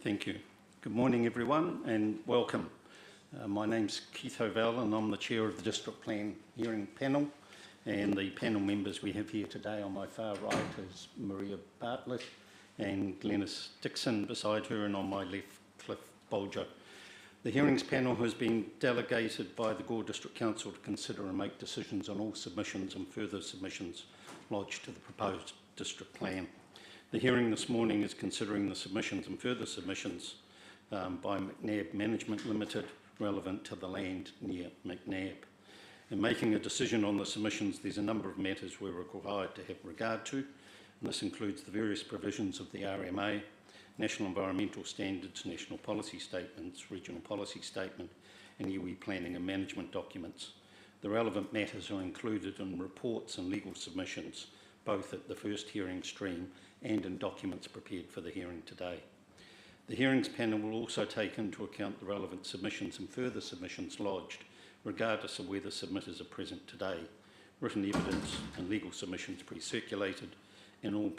Thank you. Good morning, everyone, and welcome. My name's Keith Hovell, and I'm the chair of the District Plan Hearing Panel. And the panel members we have here today on my far right is Maria Bartlett and Glenys Dixon beside her, and on my left, Cliff Bolger. The hearings panel has been delegated by the Gore District Council to consider and make decisions on all submissions and further submissions lodged to the proposed district plan. The hearing this morning is considering the submissions and further submissions by McNabb Management Limited relevant to the land near McNabb. In making a decision on the submissions, there's a number of matters we're required to have regard to, and this includes the various provisions of the RMA, National Environmental Standards, National Policy Statements, Regional Policy Statement, and iwi planning and management documents. The relevant matters are included in reports and legal submissions, both at the first hearing stream and in documents prepared for the hearing today. The hearings panel will also take into account the relevant submissions and further submissions lodged, regardless of whether submitters are present today, written evidence and legal submissions pre-circulated, and all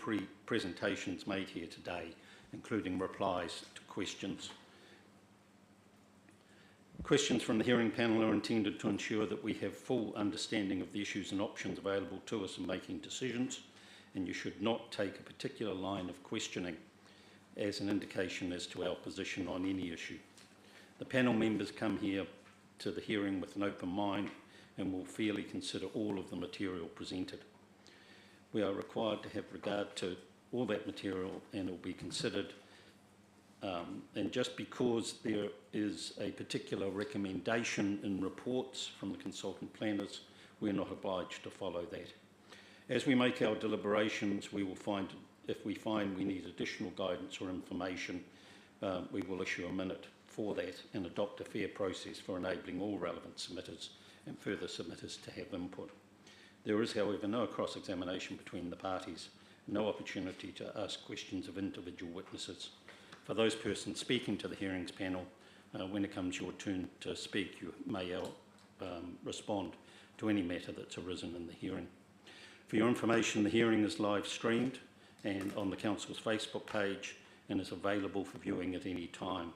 presentations made here today, including replies to questions. Questions from the hearing panel are intended to ensure that we have full understanding of the issues and options available to us in making decisions, and you should not take a particular line of questioning as an indication as to our position on any issue. The panel members come here to the hearing with an open mind and will fairly consider all of the material presented. We are required to have regard to all that material, and it will be considered, and just because there is a particular recommendation in reports from the consultant planners, we're not obliged to follow that. As we make our deliberations, we will find, if we find we need additional guidance or information, we will issue a minute for that and adopt a fair process for enabling all relevant submitters and further submitters to have input. There is, however, no cross-examination between the parties, no opportunity to ask questions of individual witnesses. For those persons speaking to the hearings panel, when it comes your turn to speak, you may respond to any matter that's arisen in the hearing. For your information, the hearing is live streamed and on the Council's Facebook page and is available for viewing at any time.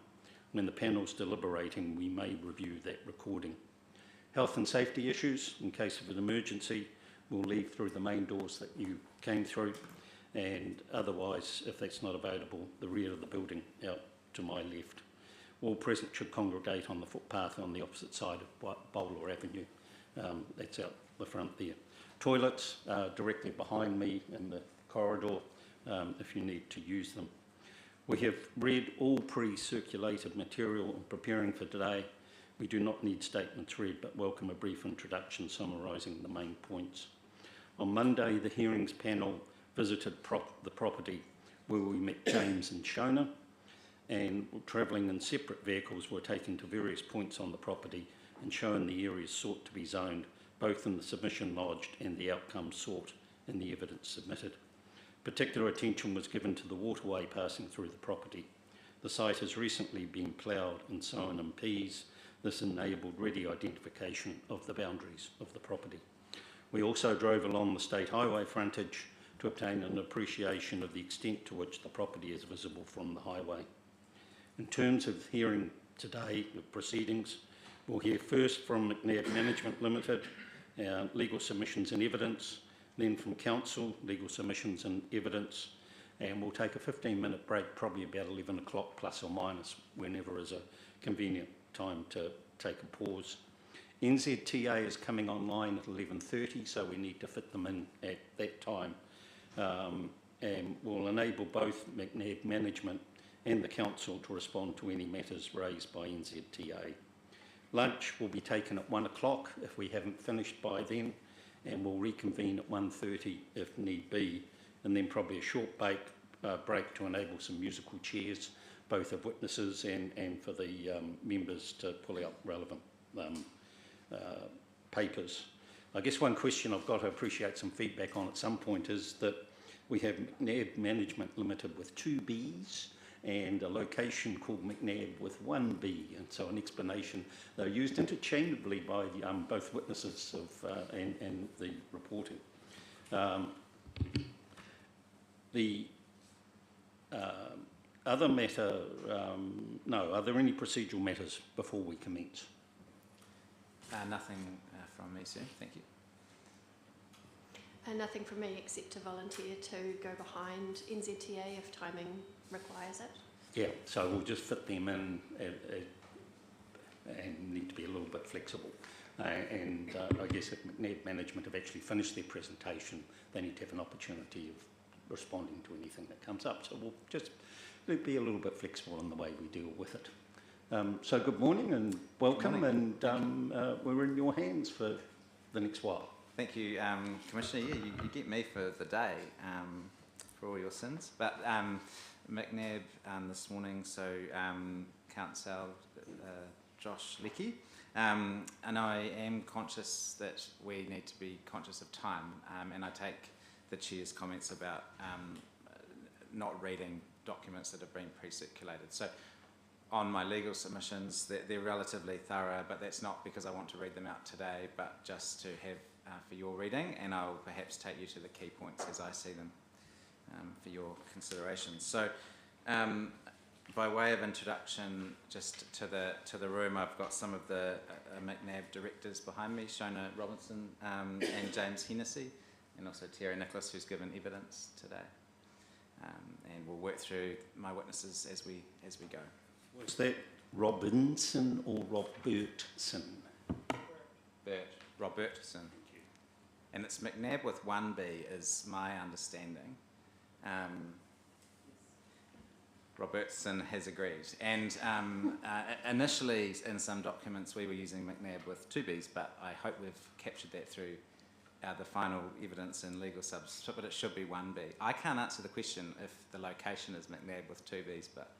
When the panel's deliberating, we may review that recording. Health and safety issues, in case of an emergency, we'll leave through the main doors that you came through, and otherwise, if that's not available, the rear of the building out to my left. All present should congregate on the footpath on the opposite side of Bowler Avenue. That's out the front there. Toilets are directly behind me in the corridor if you need to use them. We have read all pre-circulated material in preparing for today. We do not need statements read, but welcome a brief introduction summarising the main points. On Monday, the hearings panel visited the property where we met James and Shona, and travelling in separate vehicles were taken to various points on the property and shown the areas sought to be zoned, both in the submission lodged and the outcome sought in the evidence submitted. Particular attention was given to the waterway passing through the property. The site has recently been ploughed and sown in peas. This enabled ready identification of the boundaries of the property. We also drove along the state highway frontage to obtain an appreciation of the extent to which the property is visible from the highway. In terms of hearing today, the proceedings, we'll hear first from McNabb Management Limited, legal submissions and evidence, then from Council, legal submissions and evidence, and we'll take a 15-minute break, probably about 11 o'clock plus or minus, whenever is a convenient time to take a pause. NZTA is coming online at 11:30, so we need to fit them in at that time, and will enable both McNabb Management and the Council to respond to any matters raised by NZTA. Lunch will be taken at 1 o'clock if we haven't finished by then, and we'll reconvene at 1:30 if need be, and then probably a short break to enable some musical chairs, both of witnesses and for the members to pull out relevant papers. I guess one question I've got to appreciate some feedback on at some point is that we have McNabb Management Limited with 2 Bs and a location called McNabb with 1 B, and so an explanation. They're used interchangeably by both witnesses and the reporting. The other matter, no, are there any procedural matters before we commence? Nothing from me, sir. Thank you. Nothing from me except to volunteer to go behind NZTA if timing requires it. Yeah, so we'll just fit them in and need to be a little bit flexible. I guess if McNabb management have actually finished their presentation, they need to have an opportunity of responding to anything that comes up. So we'll just be a little bit flexible in the way we deal with it. So good morning and welcome, morning. and we're in your hands for the next while. Thank you, Commissioner. Yeah, you get me for the day for all your sins. But McNabb this morning, so Councillor Josh Leckie, and I am conscious that we need to be conscious of time, and I take the Chair's comments about not reading documents that have been pre-circulated. So on my legal submissions, they're relatively thorough, but that's not because I want to read them out today, but just to have for your reading, and I'll perhaps take you to the key points as I see them for your consideration. So by way of introduction, just to the room, I've got some of the McNabb directors behind me, Shona Robinson and James Hennessy, and also Terry Nicholas, who's given evidence today. And we'll work through my witnesses as we go. Was that Robinson or Robertson? Robertson. And it's McNabb with one B, is my understanding. Robertson has agreed. And initially, in some documents, we were using McNabb with two Bs, but I hope we've captured that through the final evidence in legal subs, but it should be one B. I can't answer the question if the location is McNabb with two Bs, but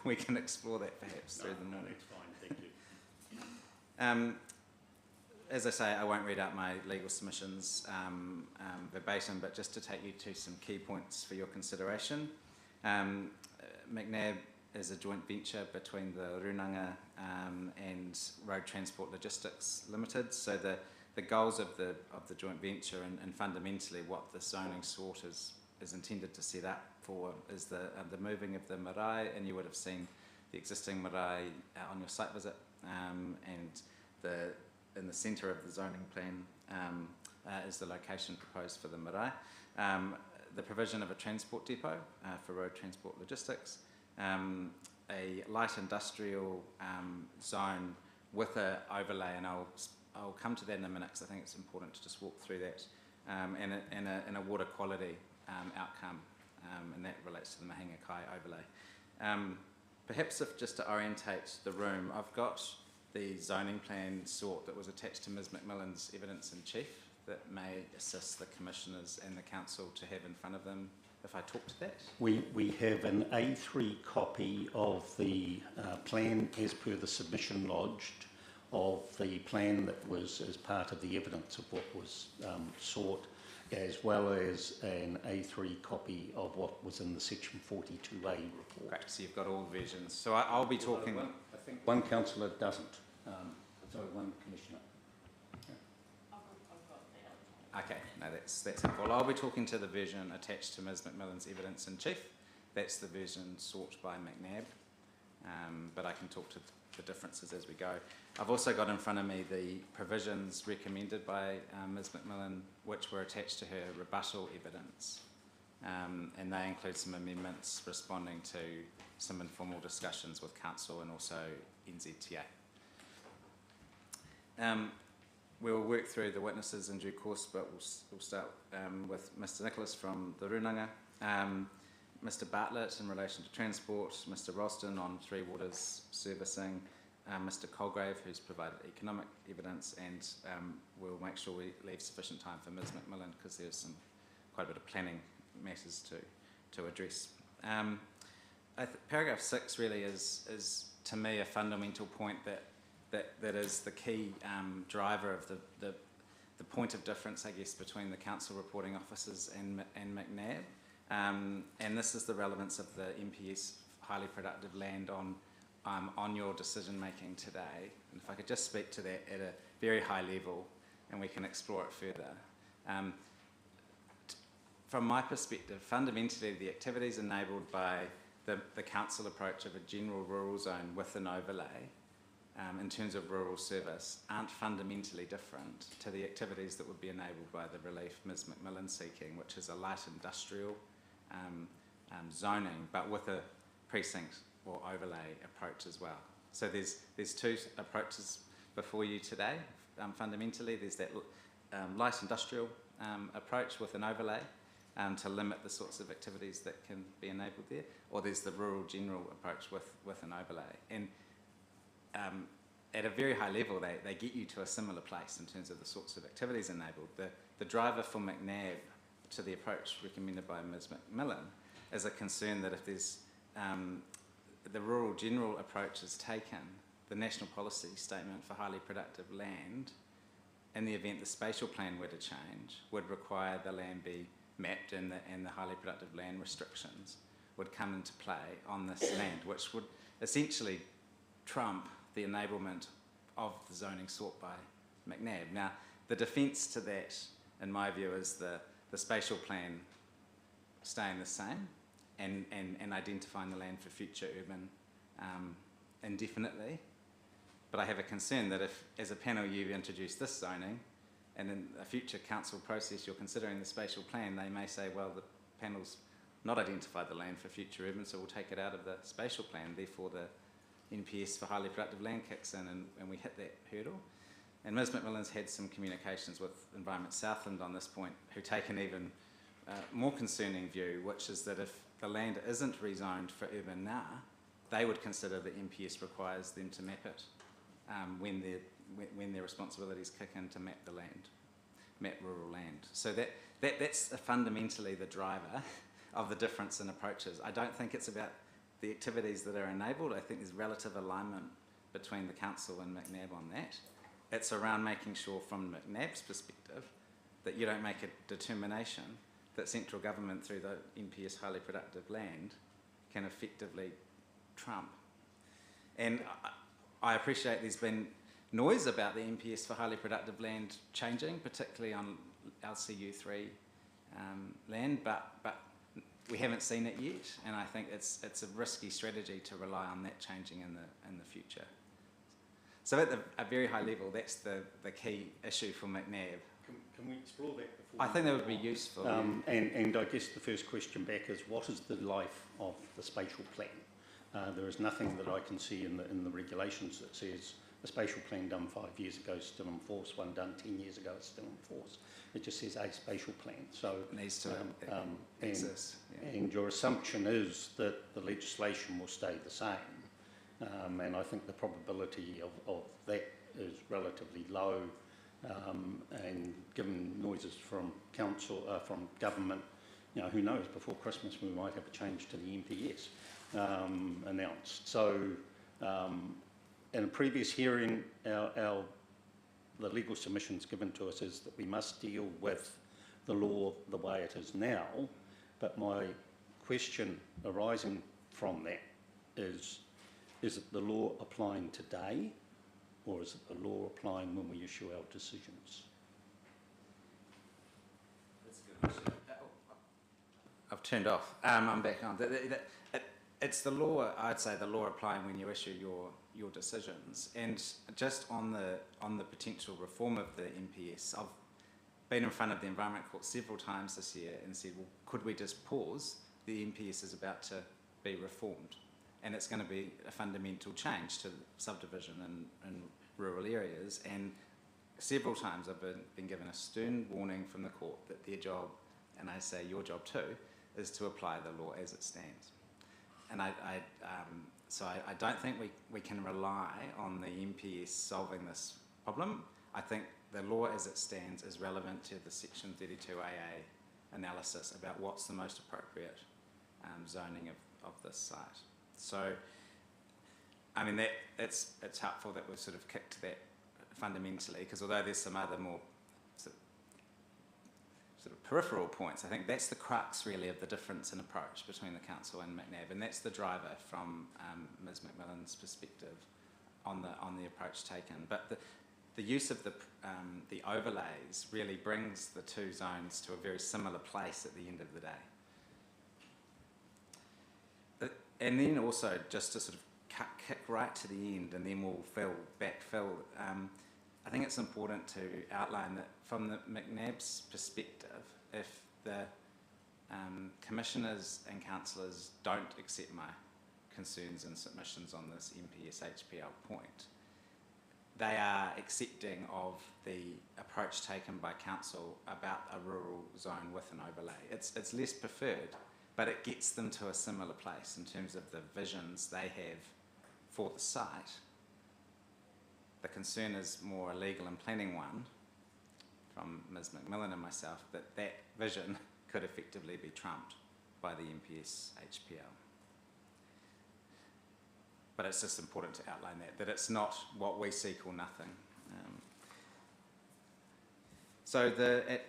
we can explore that perhaps through the morning. That's fine, thank you. As I say, I won't read out my legal submissions verbatim, but just to take you to some key points for your consideration. McNabb is a joint venture between the Runanga and Road Transport Logistics Limited. So the goals of the joint venture and fundamentally what the zoning sort is intended to set up for is the moving of the marae, and you would have seen the existing marae on your site visit, and in the centre of the zoning plan is the location proposed for the marae. The provision of a transport depot for road transport logistics, a light industrial zone with an overlay, and I'll come to that in a minute because I think it's important to just walk through that, and a water quality outcome, and that relates to the Mahinga Kai overlay. Perhaps if just to orientate the room, I've got the zoning plan sort that was attached to Ms McMillan's evidence in chief that may assist the commissioners and the council to have in front of them if I talk to that. We have an A3 copy of the plan as per the submission lodged of the plan that was as part of the evidence of what was sought, as well as an A3 copy of what was in the Section 42A report. Great, so you've got all the versions. So I'll be talking... I think one councillor doesn't. Sorry, one commissioner. Okay, no, that's helpful. I'll be talking to the version attached to Ms McMillan's evidence in chief. That's the version sought by McNabb, but I can talk to the differences as we go. I've also got in front of me the provisions recommended by Ms McMillan, which were attached to her rebuttal evidence, and they include some amendments responding to some informal discussions with council and also NZTA. We'll work through the witnesses in due course, but we'll start with Mr Nicholas from the Runanga, Mr Bartlett in relation to transport, Mr Ralston on Three Waters servicing, Mr Colgrave who's provided economic evidence, and we'll make sure we leave sufficient time for Ms McMillan because there's quite a bit of planning matters to address. Paragraph 6 really is to me a fundamental point that is the key driver of the point of difference, I guess, between the council reporting officers and McNabb. And this is the relevance of the MPS highly productive land on your decision making today. And if I could just speak to that at a very high level, and we can explore it further. From my perspective, fundamentally the activities enabled by the council approach of a general rural zone with an overlay in terms of rural service aren't fundamentally different to the activities that would be enabled by the relief Ms Macmillan's seeking, which is a light industrial zoning, but with a precinct or overlay approach as well. So there's two approaches before you today. Fundamentally, there's that light industrial approach with an overlay to limit the sorts of activities that can be enabled there, or there's the rural general approach with an overlay. And at a very high level, they get you to a similar place in terms of the sorts of activities enabled. The driver for McNabb to the approach recommended by Ms Macmillan is a concern that if there's the rural general approach is taken, the national policy statement for highly productive land, in the event the spatial plan were to change, would require the land be mapped and the highly productive land restrictions would come into play on this land, which would essentially trump the enablement of the zoning sought by McNabb. Now, the defence to that, in my view, is the spatial plan staying the same and identifying the land for future urban indefinitely. But I have a concern that if, as a panel, you introduce this zoning, and in a future council process you're considering the spatial plan, they may say, well, the panel's not identified the land for future urban, so we'll take it out of the spatial plan, therefore the NPS for highly productive land kicks in, and we hit that hurdle. And Ms Macmillan's had some communications with Environment Southland on this point, who take an even more concerning view, which is that if the land isn't rezoned for urban now, they would consider that NPS requires them to map it when their responsibilities kick in to map the land, map rural land. So that's fundamentally the driver of the difference in approaches. I don't think it's about the activities that are enabled. I think there's relative alignment between the council and McNabb on that. It's around making sure from McNabb's perspective that you don't make a determination that central government through the NPS highly productive land can effectively trump. And I appreciate there's been noise about the NPS for highly productive land changing, particularly on LCU3 land, but we haven't seen it yet, and I think it's a risky strategy to rely on that changing in the future. So at a very high level, that's the key issue for McNabb. Can we explore that before? I think that would be useful. And I guess the first question back is, what is the life of the spatial plan? There is nothing that I can see in the regulations that says a spatial plan done 5 years ago is still in force, one done 10 years ago is still in force. It just says a spatial plan. So it needs to exist. And your assumption is that the legislation will stay the same. And I think the probability of that is relatively low. And given noises from council, from government, you know, who knows, before Christmas we might have a change to the NPS announced. So in a previous hearing, the legal submissions given to us is that we must deal with the law the way it is now, but my question arising from that is it the law applying today, or is it the law applying when we issue our decisions? That's a good question. I've turned off. I'm back on. It's the law, I'd say the law applying when you issue your decisions. And just on the potential reform of the NPS, I've been in front of the Environment Court several times this year and said, well, could we just pause? The NPS is about to be reformed, and it's going to be a fundamental change to subdivision in rural areas. And several times I've been given a stern warning from the court that their job, and I say your job too, is to apply the law as it stands. And so I don't think we can rely on the NPS solving this problem. I think the law as it stands is relevant to the Section 32AA analysis about what's the most appropriate zoning of this site. So, I mean, it's helpful that we've sort of kicked that fundamentally, because although there's some other more sort of peripheral points, I think that's the crux really of the difference in approach between the council and McNabb, and that's the driver from Ms Macmillan's perspective on the approach taken. But the use of the overlays really brings the two zones to a very similar place at the end of the day. and then also just to sort of kick right to the end, and then we'll backfill. I think it's important to outline that from the McNab's perspective, if the commissioners and councillors don't accept my concerns and submissions on this MPS HPL point, they are accepting of the approach taken by council about a rural zone with an overlay. It's less preferred, but it gets them to a similar place in terms of the visions they have for the site. The concern is more a legal and planning one from Ms McMillan and myself, that that vision could effectively be trumped by the MPS HPL. But it's just important to outline that it's not what we seek or nothing. So at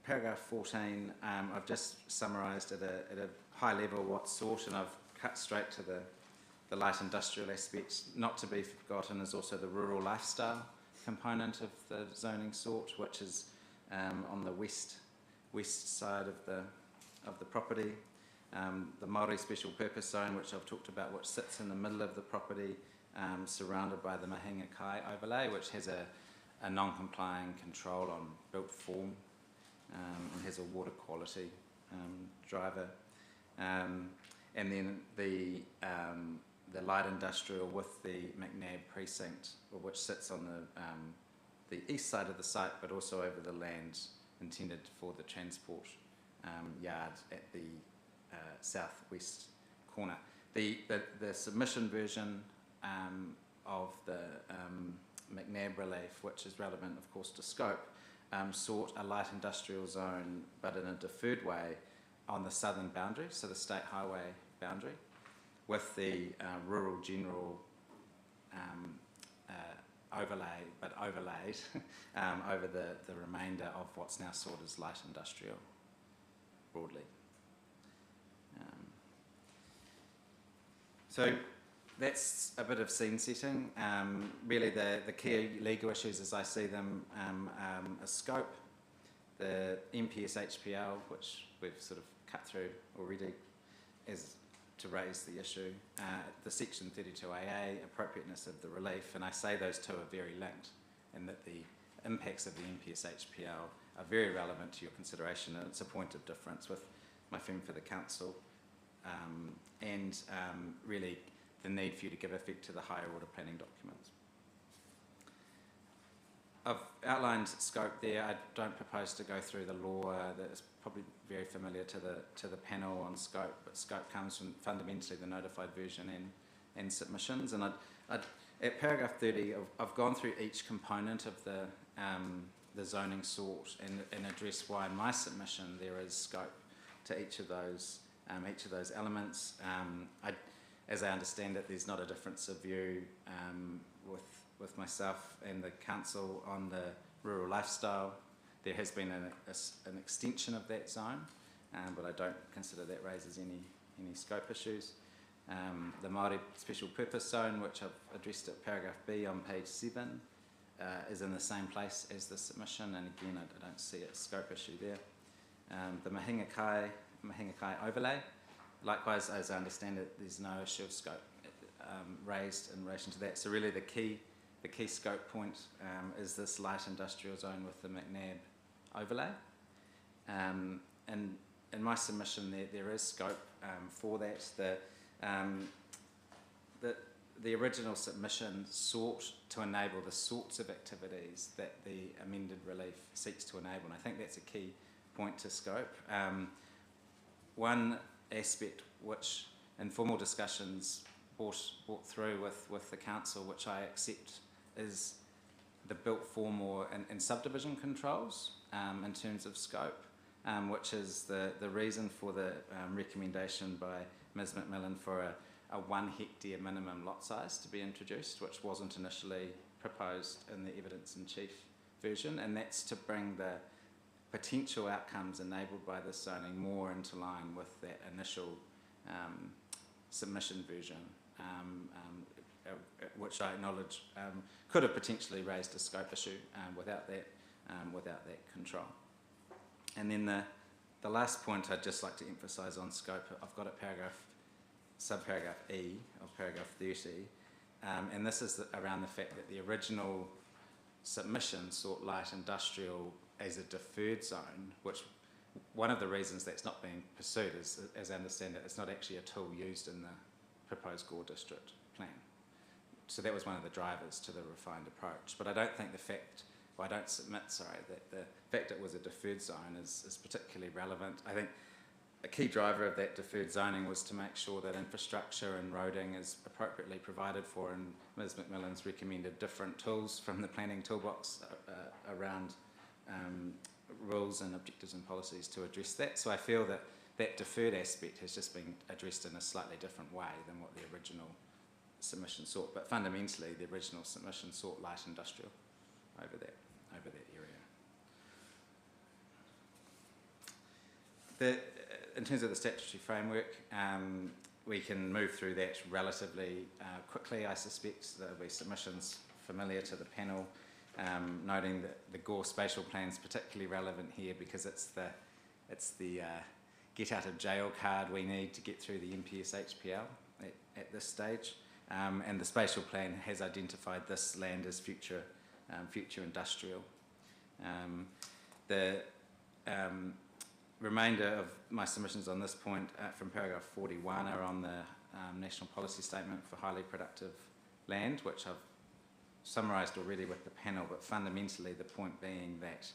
paragraph 14, I've just summarised at a high level what's sought, and I've cut straight to the light industrial aspects. Not to be forgotten is also the rural lifestyle component of the zoning sought, which is on the west side of the property. The Māori special purpose zone, which I've talked about, which sits in the middle of the property, surrounded by the Mahinga Kai overlay, which has a non-complying control on built form and has a water quality driver. And then the light industrial with the McNab precinct, which sits on the east side of the site, but also over the land intended for the transport yard at the southwest corner. The submission version of the McNab relief, which is relevant of course to scope, sought a light industrial zone but in a deferred way on the southern boundary, so the state highway boundary, with the rural general overlay, but overlaid over the remainder of what's now sought as light industrial broadly. So that's a bit of scene setting. Really the key legal issues as I see them are scope, the MPS HPL, which we've sort of cut through already, is to raise the issue, the section 32AA, appropriateness of the relief, and I say those two are very linked, and that the impacts of the MPS HPL are very relevant to your consideration, and it's a point of difference with my friend for the council, and really the need for you to give effect to the higher order planning documents. I've outlined scope there. I don't propose to go through the law. That is probably very familiar to the panel on scope, but scope comes from fundamentally the notified version and submissions. And at paragraph 30, I've gone through each component of the zoning sought and addressed why in my submission there is scope to each of those elements. As I understand it, there's not a difference of view with myself and the council on the rural lifestyle. There has been an extension of that zone, but I don't consider that raises any scope issues. The Māori special purpose zone, which I've addressed at paragraph B on page 7, is in the same place as the submission, and again I don't see a scope issue there. The Mahinga Kai overlay, likewise, as I understand it, there's no issue of scope raised in relation to that. So really the key scope point is this light industrial zone with the McNab overlay. And in my submission there is scope for that. The original submission sought to enable the sorts of activities that the amended relief seeks to enable, and I think that's a key point to scope. One aspect which informal discussions brought through with the council, which I accept, is the built form and subdivision controls in terms of scope, which is the reason for the recommendation by Ms McMillan for a 1 hectare minimum lot size to be introduced, which wasn't initially proposed in the evidence-in-chief version, and that's to bring the potential outcomes enabled by this zoning more into line with that initial submission version, which I acknowledge could have potentially raised a scope issue without that control. And then the last point I'd just like to emphasise on scope, I've got at paragraph subparagraph E of paragraph 30, and this is around the fact that the original submission sought light industrial as a deferred zone, which one of the reasons that's not being pursued is, as I understand it, it's not actually a tool used in the proposed Gore District plan. So that was one of the drivers to the refined approach. But I don't think that the fact it was a deferred zone is particularly relevant. I think a key driver of that deferred zoning was to make sure that infrastructure and roading is appropriately provided for, and Ms McMillan's recommended different tools from the planning toolbox around rules and objectives and policies to address that. So I feel that that deferred aspect has just been addressed in a slightly different way than what the original submission sought. But fundamentally, the original submission sought light industrial over that area. In terms of the statutory framework, we can move through that relatively quickly. I suspect there will be submissions familiar to the panel, noting that the Gore spatial plan is particularly relevant here because it's the get out of jail card we need to get through the MPS HPL at this stage. And the spatial plan has identified this land as future industrial. The remainder of my submissions on this point from paragraph 41 are on the National Policy Statement for Highly Productive Land, which I've summarised already with the panel, but fundamentally the point being that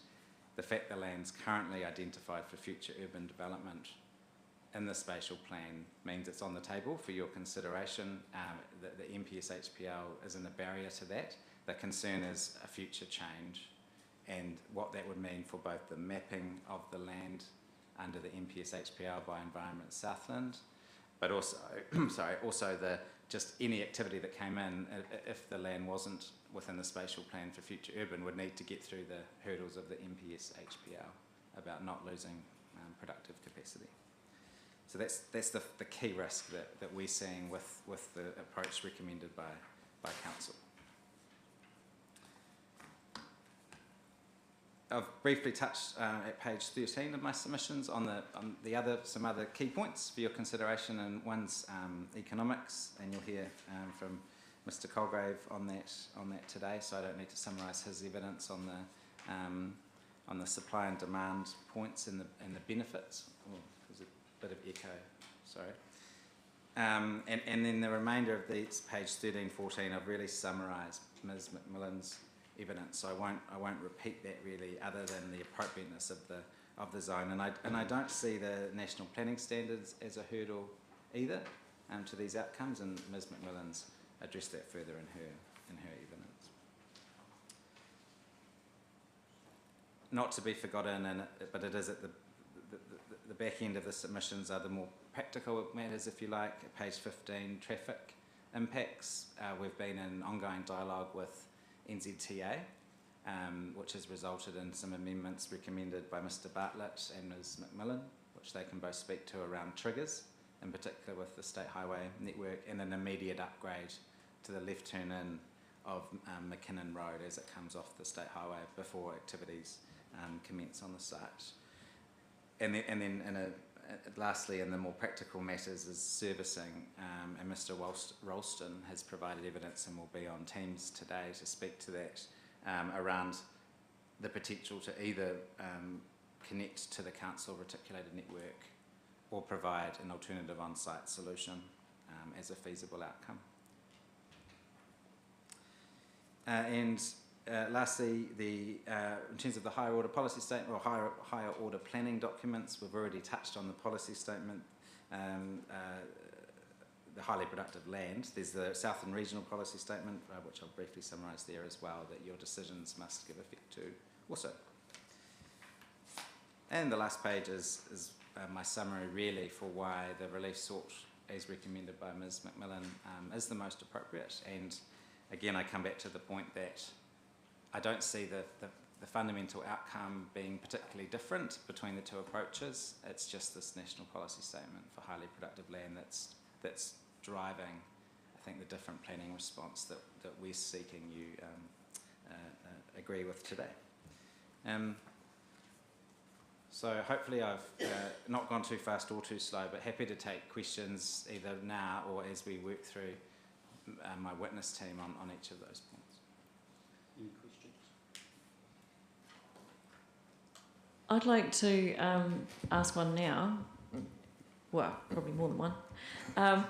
the fact the land's currently identified for future urban development in the spatial plan means it's on the table for your consideration. The MPS HPL isn't a barrier to that. The concern is a future change and what that would mean for both the mapping of the land under the MPS HPL by Environment Southland, but also, also just any activity that came in, if the land wasn't within the spatial plan for future urban, would need to get through the hurdles of the MPS HPL about not losing productive capacity. So that's the key risk that we're seeing with the approach recommended by Council. I've briefly touched at page 13 of my submissions on some other key points for your consideration, and one's economics, and you'll hear from Mr. Colgrave on that today. So I don't need to summarise his evidence on the supply and demand points and the benefits. Oh, there's a bit of echo. Sorry. And then the remainder of these, page 13, 14, I've really summarised Ms. McMillan's evidence, so I won't repeat that really, other than the appropriateness of the zone, and I don't see the national planning standards as a hurdle either to these outcomes, and Ms. McMillan's addressed that further in her evidence. Not to be forgotten, but it is at the back end of the submissions are the more practical matters, if you like. At page 15, traffic impacts. We've been in ongoing dialogue with NZTA, which has resulted in some amendments recommended by Mr. Bartlett and Ms. McMillan, which they can both speak to around triggers, in particular with the State Highway Network, and an immediate upgrade to the left turn in of McKinnon Road as it comes off the State Highway before activities commence on the site. And then lastly, in the more practical matters, is servicing, and Mr. Ralston has provided evidence and will be on Teams today to speak to that around the potential to either connect to the council reticulated network or provide an alternative on-site solution as a feasible outcome. Lastly, in terms of the higher order policy statement or higher order planning documents, we've already touched on the policy statement, the highly productive land. There's the Southern Regional Policy Statement, which I'll briefly summarise there as well, that your decisions must give effect to also. And the last page is my summary really for why the relief sought as recommended by Ms. McMillan is the most appropriate. And again, I come back to the point that I don't see the fundamental outcome being particularly different between the two approaches. It's just this national policy statement for highly productive land that's driving, I think, the different planning response that we're seeking you So hopefully I've not gone too fast or too slow, but happy to take questions either now or as we work through my witness team on each of those points. Any questions? I'd like to ask one now. Well, probably more than one.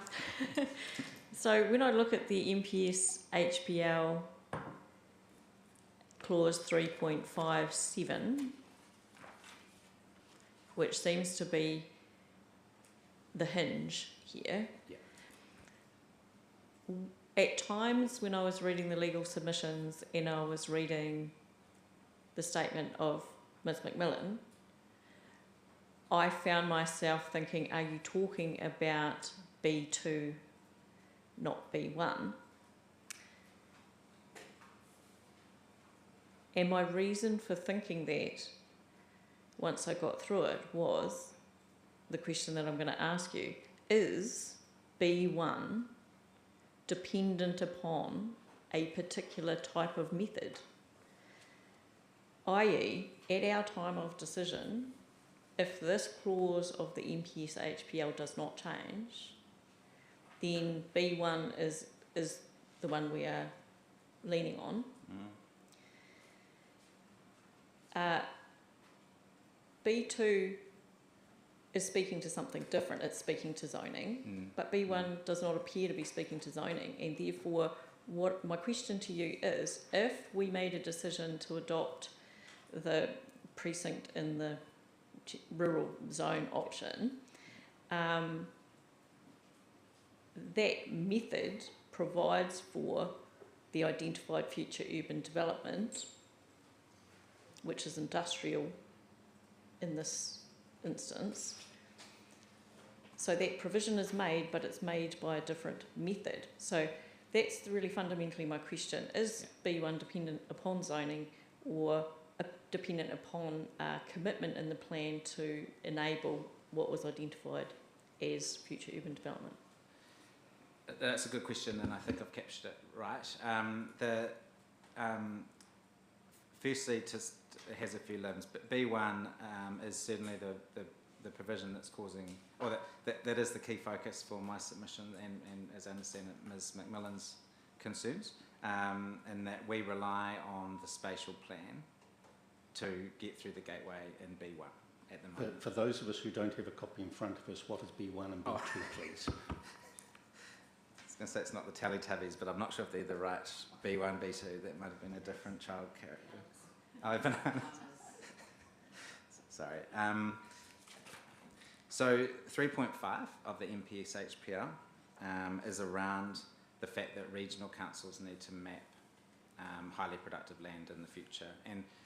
So when I look at the MPS HPL clause 3.57, which seems to be the hinge here. Yeah. At times when I was reading the legal submissions and I was reading the statement of Ms McMillan, I found myself thinking, are you talking about B2, not B1? And my reason for thinking that, once I got through it, was the question that I'm going to ask you. Is B1 dependent upon a particular type of method? I.e., at our time of decision, if this clause of the MPS HPL does not change, then B1 is the one we are leaning on. B2 is speaking to something different. It's speaking to zoning, but B1 does not appear to be speaking to zoning, and therefore what my question to you is, if we made a decision to adopt the precinct in the rural zone option, that method provides for the identified future urban development, which is industrial in this instance. So that provision is made, but it's made by a different method. So that's really fundamentally my question. Is B1 dependent upon zoning or dependent upon commitment in the plan to enable what was identified as future urban development? That's a good question, and I think I've captured it right. Firstly, it has a few limbs, but B1 is certainly the provision that's causing, or that is the key focus for my submission, and as I understand it, Ms McMillan's concerns, and that we rely on the spatial plan to get through the gateway in B1 at the moment. For those of us who don't have a copy in front of us, what is B1 and B2, please? I was going to say it's not the Teletubbies, but I'm not sure if they're the right B1, B2. That might have been a different child character. Oh, bananas. Sorry. So 3.5 of the MPS HPL is around the fact that regional councils need to map highly productive land in the future.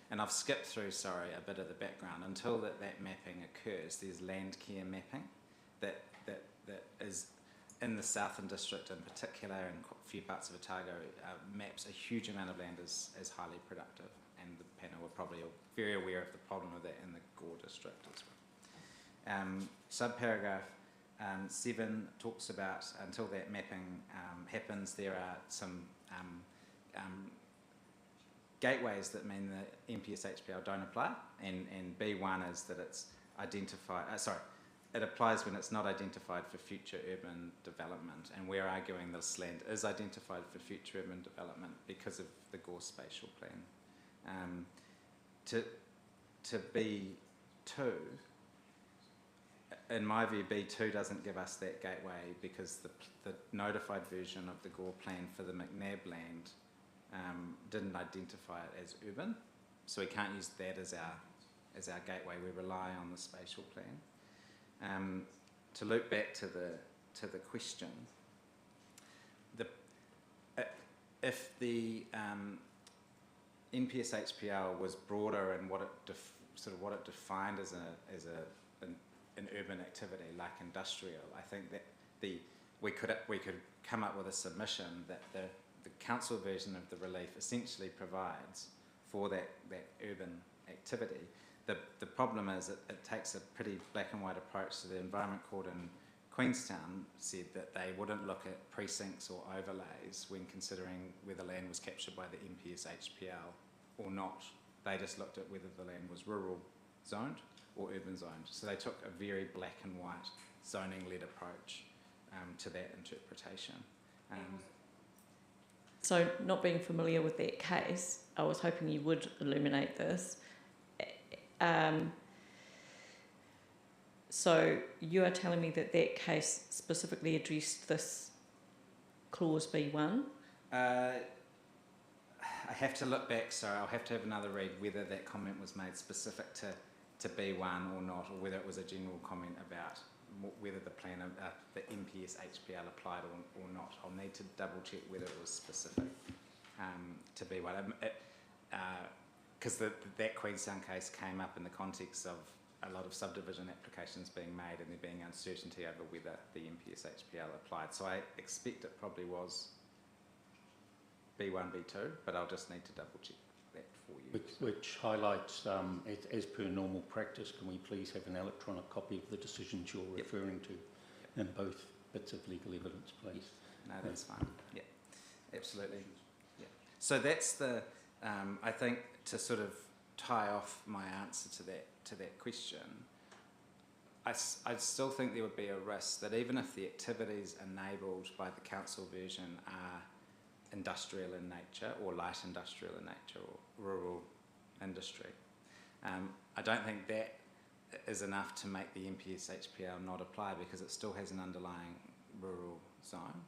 And I've skipped through, a bit of the background. Until that mapping occurs, there's land care mapping that is in the Southern District in particular, and a few parts of Otago, maps a huge amount of land as highly productive. And the panel are probably very aware of the problem of that in the Gore District as well. Subparagraph 7 talks about, until that mapping happens, there are some gateways that mean the MPS HPL don't apply, and B1 is that it's identified, it applies when it's not identified for future urban development, and we're arguing this land is identified for future urban development because of the Gore spatial plan. To B2, in my view, B2 doesn't give us that gateway because the notified version of the Gore plan for the McNabb land didn't identify it as urban, so we can't use that as our gateway. We rely on the spatial plan. To loop back to the question, if the NPS HPL was broader in what it defined as an urban activity like industrial, I think that we could come up with a submission that the council version of the relief essentially provides for that urban activity. The problem is it takes a pretty black and white approach. To the Environment Court in Queenstown said that they wouldn't look at precincts or overlays when considering whether land was captured by the MPS HPL or not. They just looked at whether the land was rural zoned or urban zoned. So they took a very black and white zoning-led approach to that interpretation. So, not being familiar with that case, I was hoping you would illuminate this. So, you are telling me that that case specifically addressed this clause B1? I have to look back, so I'll have to have another read whether that comment was made specific to B1 or not, or whether it was a general comment about whether the plan, the MPS HPL applied or not. I'll need to double check whether it was specific to B1. Because that Queenstown case came up in the context of a lot of subdivision applications being made and there being uncertainty over whether the MPS HPL applied. So I expect it probably was B1, B2, but I'll just need to double check that for you. Which highlights, as per normal practice, can we please have an electronic copy of the decisions you're referring to in both bits of legal evidence, please? No, that's fine. Yeah, absolutely. Yeah. So that's the, I think, to sort of tie off my answer to that question, I still think there would be a risk that even if the activities enabled by the council version are industrial in nature or light industrial in nature or rural industry, I don't think that is enough to make the MPS HPL not apply because it still has an underlying rural zone.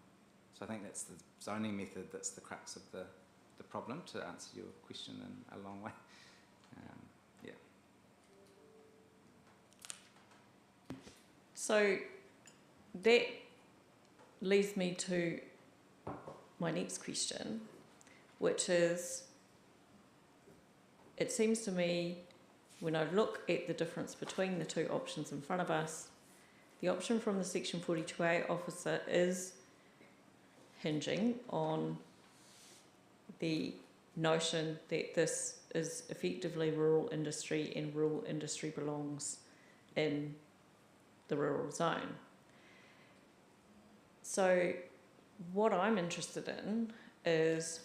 So I think that's the zoning method that's the crux of the problem, to answer your question in a long way. Yeah. So that leads me to my next question, which is, it seems to me when I look at the difference between the two options in front of us, the option from the Section 42A officer is hinging on the notion that this is effectively rural industry and rural industry belongs in the rural zone. So what I'm interested in is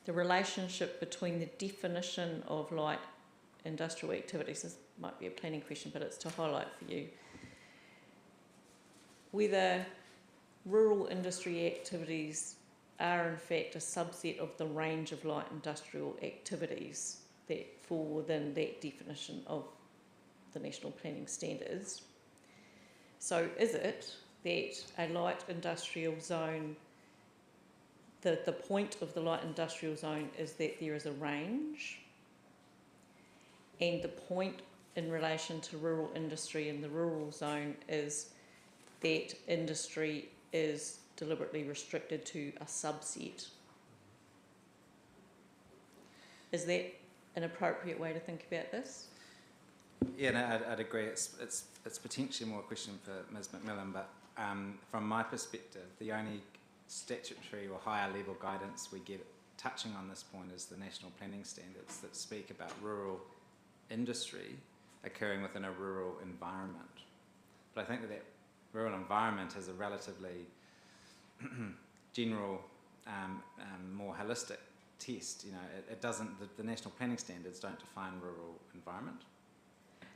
the relationship between the definition of light industrial activities. This might be a planning question, but it's to highlight for you whether rural industry activities are in fact a subset of the range of light industrial activities that fall within that definition of the National Planning Standards. So is it that a light industrial zone, the point of the light industrial zone is that there is a range, and the point in relation to rural industry in the rural zone is that industry is deliberately restricted to a subset? Is that an appropriate way to think about this? Yeah, no, I'd agree. It's potentially more a question for Ms McMillan, but from my perspective, the only statutory or higher level guidance we get touching on this point is the National Planning Standards that speak about rural industry occurring within a rural environment. But I think that rural environment is a relatively general, more holistic test. You know, it doesn't. The National Planning Standards don't define rural environment.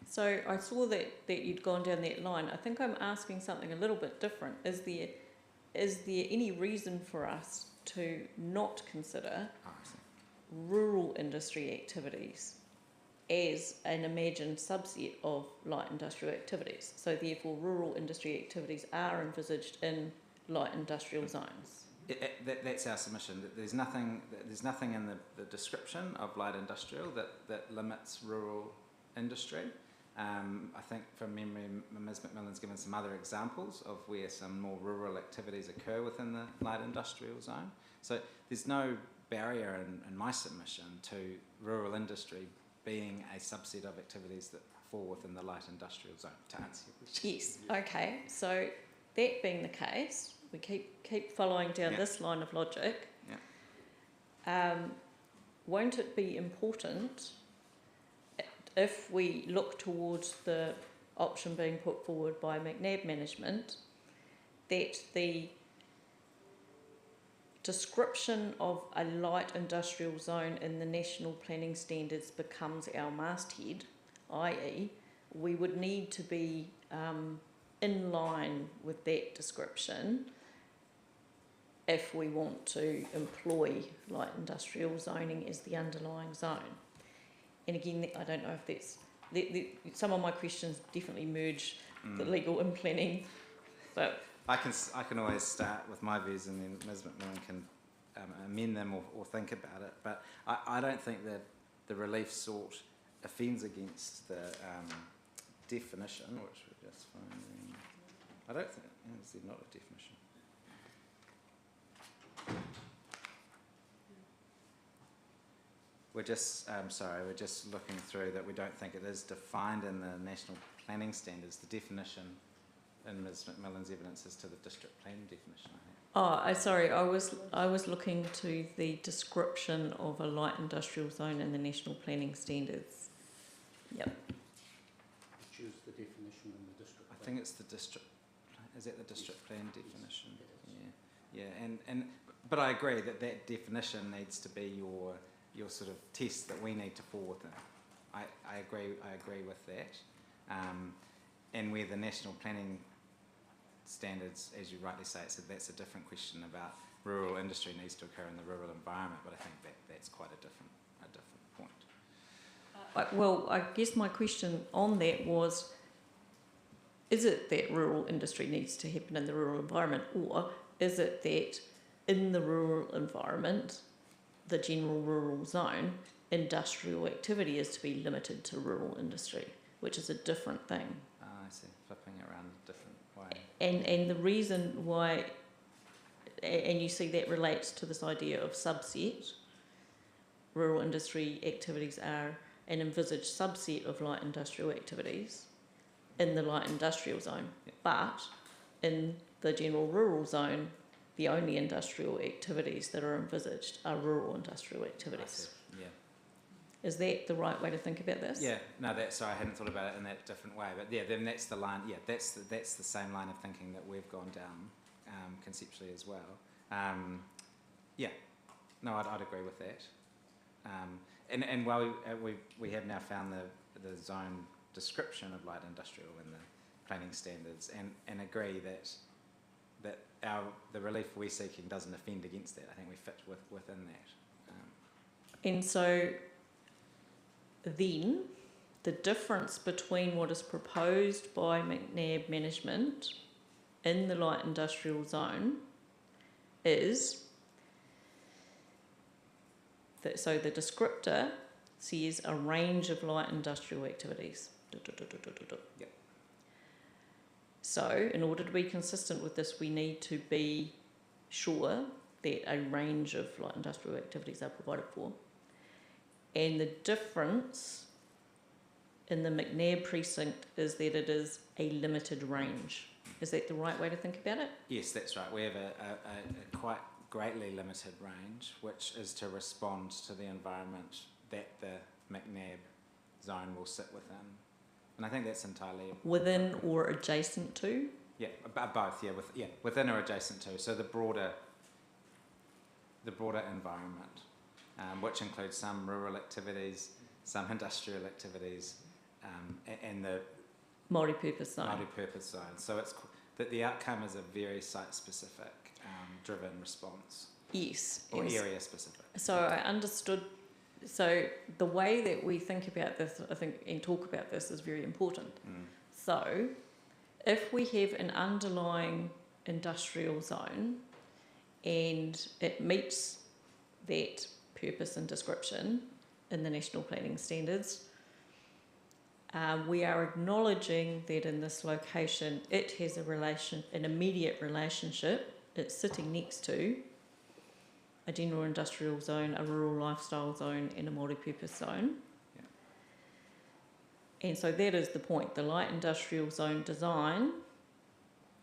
So I saw that you'd gone down that line. I think I'm asking something a little bit different. Is there any reason for us to not consider rural industry activities as an imagined subset of light industrial activities? So therefore rural industry activities are envisaged in light industrial zones. That's our submission. There's nothing in the description of light industrial that limits rural industry. I think from memory, Ms McMillan's given some other examples of where some more rural activities occur within the light industrial zone. So there's no barrier in my submission to rural industry being a subset of activities that fall within the light industrial zone, to answer your question. Yes, okay. So that being the case, we keep following down this line of logic. Yeah. Won't it be important if we look towards the option being put forward by McNab Management that the description of a light industrial zone in the National Planning Standards becomes our masthead, i.e. we would need to be in line with that description if we want to employ light industrial zoning as the underlying zone. And again, I don't know if that's... some of my questions definitely merge the legal and planning, but... I can always start with my views, and then Ms McMillan can amend them or think about it. But I don't think that the relief sought offends against the definition, which we're just finding. I don't think is there not a definition. We're just we're just looking through that. We don't think it is defined in the National Planning Standards. The definition in Ms McMillan's evidence is to the district plan definition, I think. Oh, sorry, I was looking to the description of a light industrial zone in the National Planning Standards. Yep. Choose the definition in the district. I think it's the district. Is that the district plan definition? Yeah, yeah, but I agree that that definition needs to be your sort of test that we need to fall within. I agree with that. And where the National Planning Standards, as you rightly say, so that's a different question about rural industry needs to occur in the rural environment, but I think that's quite a different point. Well, I guess my question on that was, is it that rural industry needs to happen in the rural environment, or is it that in the rural environment, the general rural zone, industrial activity is to be limited to rural industry, which is a different thing. I see, flipping it around a different way. And the reason why, and you see that relates to this idea of subset, rural industry activities are an envisaged subset of light industrial activities in the light industrial zone, but in the general rural zone, the only industrial activities that are envisaged are rural industrial activities. Yeah. Is that the right way to think about this? Yeah, no, sorry, I hadn't thought about it in that different way, but yeah, then that's the line. Yeah, that's the same line of thinking that we've gone down conceptually as well. Yeah, no, I'd agree with that. And while we have now found the zone description of light industrial in the planning standards, and agree that the relief we're seeking doesn't offend against that. I think we fit within that. And so then the difference between what is proposed by McNabb management in the light industrial zone is that, so the descriptor says a range of light industrial activities. Yep. So in order to be consistent with this, we need to be sure that a range of light industrial activities are provided for. And the difference in the McNabb precinct is that it is a limited range. Is that the right way to think about it? Yes, that's right. We have a quite greatly limited range, which is to respond to the environment that the McNabb zone will sit within. And I think that's entirely... Within or adjacent to? Yeah, both, within or adjacent to. So the broader environment, which includes some rural activities, some industrial activities, and the Multi-purpose zone. Multi-purpose zone. So it's that the outcome is a very site-specific driven response. Yes. Or area-specific. So I understood. So the way that we think about this, I think, and talk about this is very important. So if we have an underlying industrial zone and it meets that purpose and description in the National Planning Standards, we are acknowledging that in this location it has an immediate relationship. It's sitting next to a general industrial zone, a rural lifestyle zone, and a multi-purpose zone. Yeah. And so that is the point. The light industrial zone design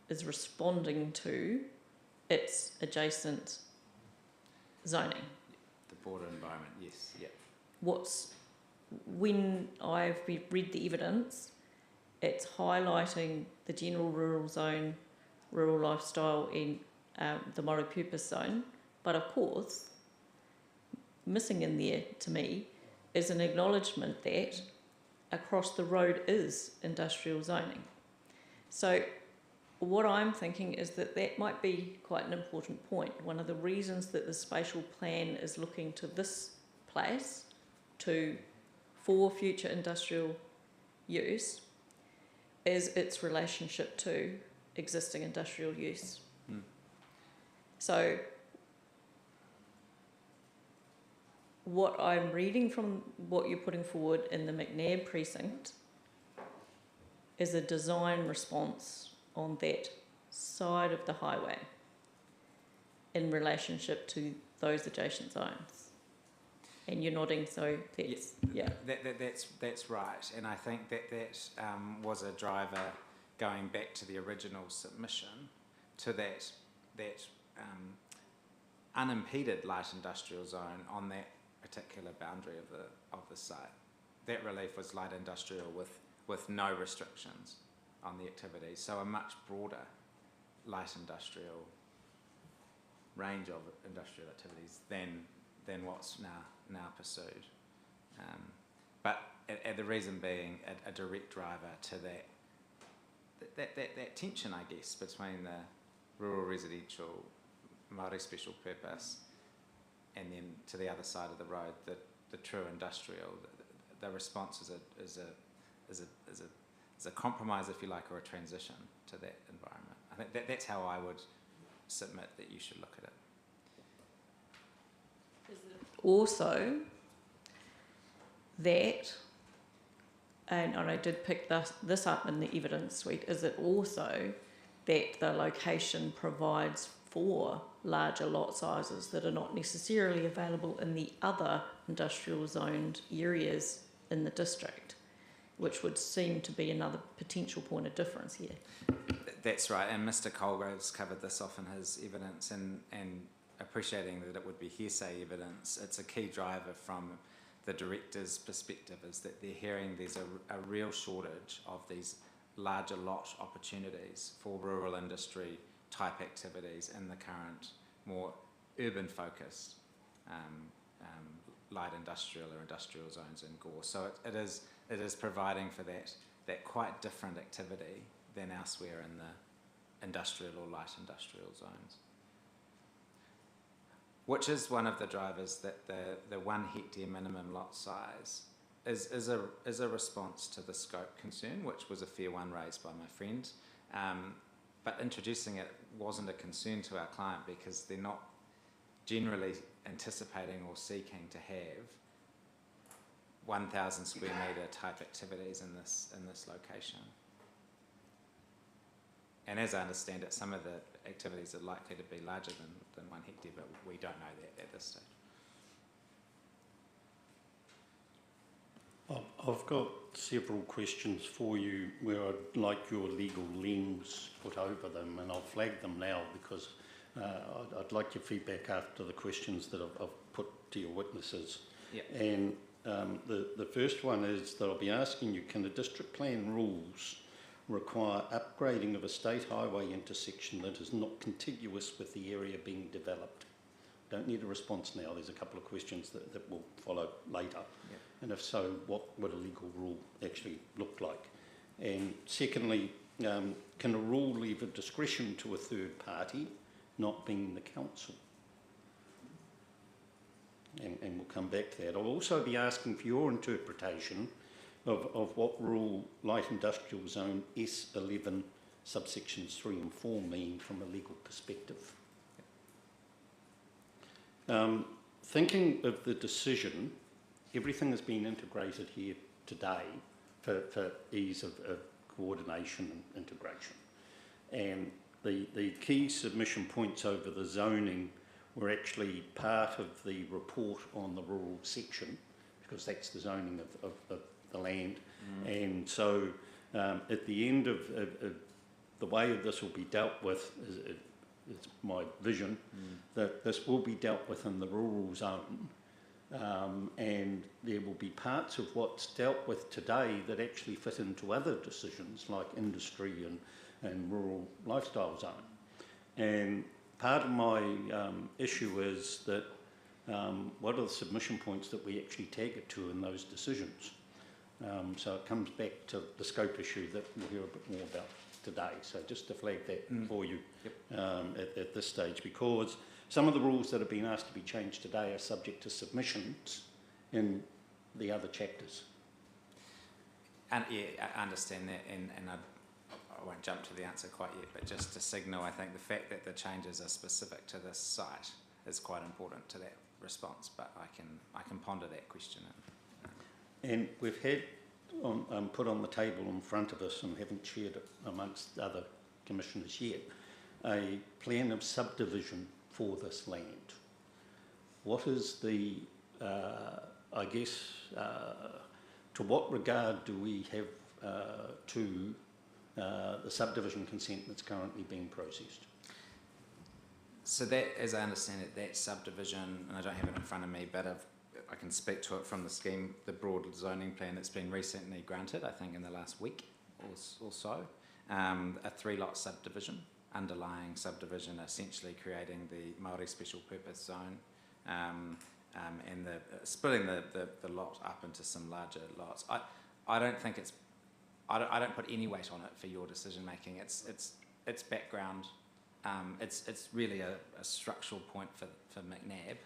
is responding to its adjacent zoning. The broader environment, yes. Yeah. When I've read the evidence, it's highlighting the general rural zone, rural lifestyle, and the multi-purpose zone. But of course, missing in there to me is an acknowledgement that across the road is industrial zoning. So what I'm thinking is that that might be quite an important point. One of the reasons that the spatial plan is looking to this place for future industrial use is its relationship to existing industrial use. Mm. So what I'm reading from what you're putting forward in the McNabb precinct is a design response on that side of the highway in relationship to those adjacent zones. And you're nodding, so that's, yeah. That's right, and I think that was a driver going back to the original submission to that unimpeded light industrial zone on that particular boundary of the site. That relief was light industrial with no restrictions on the activities, so a much broader light industrial range of industrial activities than what's now pursued. But the reason being a direct driver to that tension, I guess, between the rural residential Māori special purpose and then to the other side of the road, the true industrial. The response is a compromise, if you like, or a transition to that environment. I think that's how I would submit that you should look at it. Also, that, and I did pick this up in the evidence suite, is it also that the location provides for larger lot sizes that are not necessarily available in the other industrial zoned areas in the district, which would seem to be another potential point of difference here. That's right, and Mr. Colgrove's covered this off in his evidence, and appreciating that it would be hearsay evidence, it's a key driver from the director's perspective is that they're hearing there's a real shortage of these larger lot opportunities for rural industry type activities in the current more urban focused light industrial or industrial zones in Gore. So it is providing for that quite different activity than elsewhere in the industrial or light industrial zones. Which is one of the drivers that the 1 hectare minimum lot size is a response to the scope concern, which was a fair one raised by my friend. But introducing it wasn't a concern to our client because they're not generally anticipating or seeking to have 1,000 square metre type activities in this location. And as I understand it, some of the activities are likely to be larger than 1 hectare, but we don't know that at this stage. I've got several questions for you where I'd like your legal lens put over them, and I'll flag them now because I'd like your feedback after the questions that I've put to your witnesses. Yep. And the first one is that I'll be asking you, can the district plan rules require upgrading of a state highway intersection that is not contiguous with the area being developed? Don't need a response now. There's a couple of questions that will follow later. Yep. And if so, what would a legal rule actually look like? And secondly, can a rule leave a discretion to a third party, not being the council? And we'll come back to that. I'll also be asking for your interpretation of what rule light industrial zone S11 subsections 3 and 4 mean from a legal perspective. Thinking of the decision, everything has been integrated here today for ease of coordination and integration. And the key submission points over the zoning were actually part of the report on the rural section, because that's the zoning of the land. And so at the end of the way this will be dealt with is my vision, that this will be dealt with in the rural zone, and there will be parts of what's dealt with today that actually fit into other decisions like industry and rural lifestyle zone. And part of my issue is that what are the submission points that we actually take it to in those decisions? So it comes back to the scope issue that we'll hear a bit more about today. So just to flag that for you at this stage, because some of the rules that have been asked to be changed today are subject to submissions in the other chapters. And yeah, I understand that, and I won't jump to the answer quite yet, but just to signal, I think the fact that the changes are specific to this site is quite important to that response, but I can ponder that question. And we've had put on the table in front of us, and haven't shared it amongst other commissioners yet, a plan of subdivision for this land. What is the, I guess, to what regard do we have to the subdivision consent that's currently being processed? So that, as I understand it, that subdivision, and I don't have it in front of me, but I can speak to it from the scheme, the broad zoning plan that's been recently granted, I think in the last week or so, a 3-lot subdivision, underlying subdivision, essentially creating the Māori special purpose zone, and splitting the lot up into some larger lots. I don't think it's, I don't put any weight on it for your decision making. It's background. It's really a structural point for McNab.